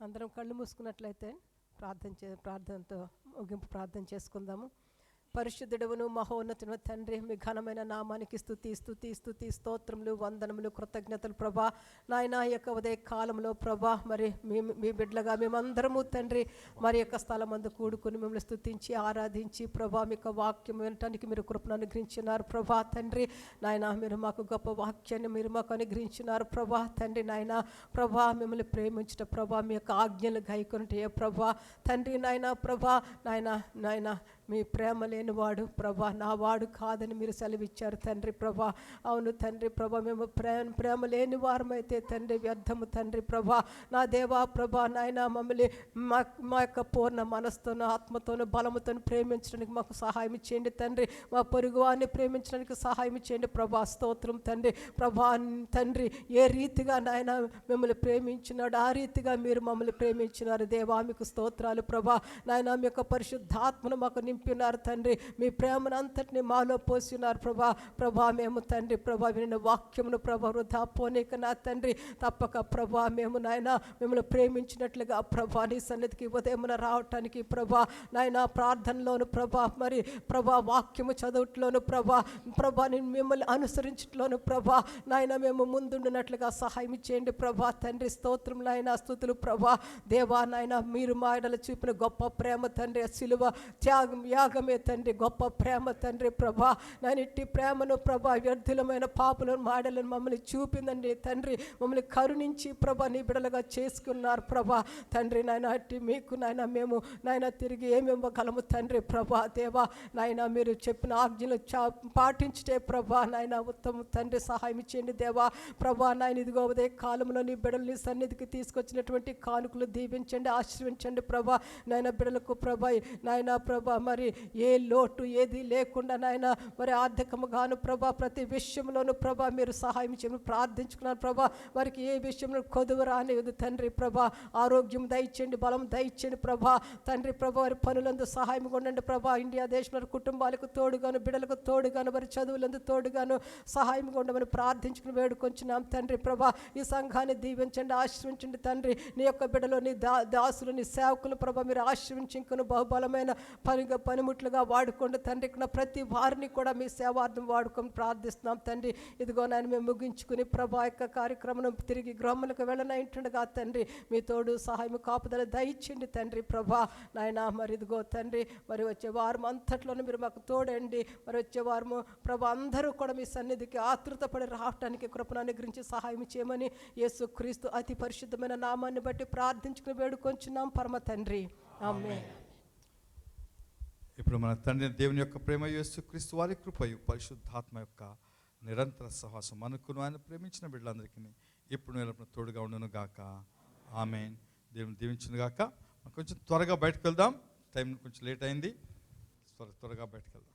అందరం కళ్ళు మూసుకున్నట్లయితే ప్రార్థనతో ముగింపు ప్రార్థన చేసుకుందాము. పరిశుద్ధుడవును మహోన్నతుడు తండ్రి, మీ ఘనమైన నామానికి స్తుతి స్తోత్రములు, వందనములు, కృతజ్ఞతలు ప్రభా. నాయన యొక్క ఉదయ కాలంలో ప్రభా, మరి మీ బిడ్డలుగా మేమందరము తండ్రి మరి యొక్క స్థలం అందు కూడుకుని మిమ్మల్ని స్తుతించి ఆరాధించి ప్రభా, మీకు వాక్యం వినటానికి మీరు కృపను అనుగ్రహించినారు ప్రభా. తండ్రి నాయన, మీరు మాకు గొప్ప వాక్యాన్ని మీరు మాకు అనుగ్రహించినారు ప్రభా. తండ్రి నాయన ప్రభా, మిమ్మల్ని ప్రేమించట ప్రభా, మీ యొక్క ఆజ్ఞలు గైకొనటే ప్రభా. తండ్రి నాయన ప్రభా, నాయన మీ ప్రేమ లేనివాడు ప్రభా, నా వాడు కాదని మీరు సెలవిచ్చారు తండ్రి ప్రభా. అవును తండ్రి ప్రభా, మేము ప్రేమ లేని వారమైతే తండ్రి వ్యర్థము తండ్రి ప్రభా. నా దేవా ప్రభా, నాయన మమ్మల్ని మా యొక్క పూర్ణ మనస్తోనూ ఆత్మతోనూ బలముతోనూ ప్రేమించడానికి మాకు సహాయం చేయండి తండ్రి. మా పొరుగు వారిని ప్రేమించడానికి సహాయం చేయండి ప్రభా. స్తోత్రం తండ్రి ప్రభా. తండ్రి ఏ రీతిగా నాయన మిమ్మల్ని ప్రేమించినాడు ఆ రీతిగా మీరు మమ్మల్ని ప్రేమించినారు దేవా. మీకు స్తోత్రాలు ప్రభా. నాయన మీ యొక్క పరిశుద్ధాత్మను మాకు నింపినారు తండ్రి. మీ ప్రేమను అంతటిని మాలో పోసినారు ప్రభా. ప్రభా మేము తండ్రి ప్రభా వినిన వాక్యమును ప్రభా వృధా పోనీక నా తండ్రి తప్పక ప్రభా మేము నాయన మిమ్మల్ని ప్రేమించినట్లుగా ప్రభా నీ సన్నిధికి ఉదయమున రావటానికి ప్రభా నాయన ప్రార్థనలోను ప్రభా మరి ప్రభా వాక్యము చదువుట్లోను ప్రభా ప్రభా నేను మిమ్మల్ని అనుసరించట్లోను ప్రభా నాయన మేము ముందుండినట్లుగా సహాయం చేయండి ప్రభా తండ్రి. స్తోత్రం నాయన స్తుతులు ప్రభా. దేవా నాయన మీరు మా ఎడల చూపిన గొప్ప ప్రేమ తండ్రి, సిలువ త్యాగం యాగమే తండ్రి, గొప్ప ప్రేమ తండ్రి ప్రభా. నేను ఇట్టి ప్రేమను ప్రభా వ్యర్థులమైన పాపులను మాడలను మమ్మల్ని చూపిందండి తండ్రి. మమ్మల్ని కరుణించి ప్రభా నీ బిడలుగా చేసుకున్నారు ప్రభా తండ్రి. నాయన అట్టి మీకు నాయన మేము నాయన తిరిగి ఏమివ్వగలము తండ్రి ప్రభా. దేవా నాయన మీరు చెప్పిన ఆజ్ఞలు పాటించుటే ప్రభా నాయన ఉత్తమ తండ్రి సహాయం చేయండి దేవా. ప్రభా నాయన ఇదిగో ఉదయ కాలంలో నీ బిడల్ని సన్నిధికి తీసుకొచ్చినటువంటి కానుకలు దీవించండి, ఆశీర్వించండి ప్రభా. నాయన బిడలకు ప్రభా నాయన ప్రభా మరి ఏ లోటు ఏది లేకుండా నాయన మరి ఆర్థికముగాను ప్రభా ప్రతి విషయంలోనూ ప్రభా మీరు సహాయం చేయమని ప్రార్థించుకున్నారు ప్రభా. వారికి ఏ విషయంలో కొదువు రానివ్వదు తండ్రి ప్రభా. ఆరోగ్యం దయచేయండి, బలం దయచేయండి ప్రభా తండ్రి ప్రభా. వారి పనులందు సహాయం ఉండండి ప్రభా. ఇండియా దేశంలో కుటుంబాలకు తోడుగాను బిడ్డలకు తోడుగాను వారి చదువులందు తోడుగాను సహాయం ఉండమని ప్రార్థించుకుని వేడుకొంచున్నాం తండ్రి ప్రభా. ఈ సంఘాన్ని దీవించండి, ఆశ్రయించండి తండ్రి. నీ యొక్క బిడ్డలో నీ దాసులు నీ సేవకులు ప్రభా మీరు ఆశ్రయించి ఇంకను బహుబలమైన పనిముట్లుగా వాడుకోండి తండ్రి. ఇక్కడ ప్రతి వారిని కూడా మీ సేవార్థం వాడుకొని ప్రార్థిస్తున్నాం తండ్రి. ఇదిగో నాయన మేము ముగించుకుని ప్రభా యొక్క కార్యక్రమం తిరిగి గృహములకు వెళ్ళనైంటుండగా తండ్రి మీ తోడు సహాయం కాపుదల దయచేయండి తండ్రి ప్రభా నాయన. మరి ఇదిగో తండ్రి మరి వచ్చే వారం అంతట్లోనూ మీరు మాకు తోడండి. మరి వచ్చే వారము ప్రభా అందరూ కూడా మీ సన్నిధికి ఆతృతపడి రావటానికి కృపను అనుగ్రహించి సహాయం చేయమని యేసుక్రీస్తు అతి పరిశుద్ధమైన నామాన్ని బట్టి ప్రార్థించుకుని వేడుకొంచున్నాం పరమ తండ్రి, ఆమేన్. ఇప్పుడు మన తండ్రి దేవుని యొక్క ప్రేమ యేసుక్రీస్తు వారి కృపయు పరిశుద్ధాత్మ యొక్క నిరంతర సహవాసం మనకును ఆయన ప్రేమించిన బిడ్డలందరికీ ఇప్పుడు నేను తోడుగా ఉండును గాక. ఆమేన్. దేవుని దీవించును గాక. కొంచెం త్వరగా బయటకు వెళ్దాం, టైం కొంచెం లేట్ అయింది, త్వరగా బయటకు వెళ్దాం.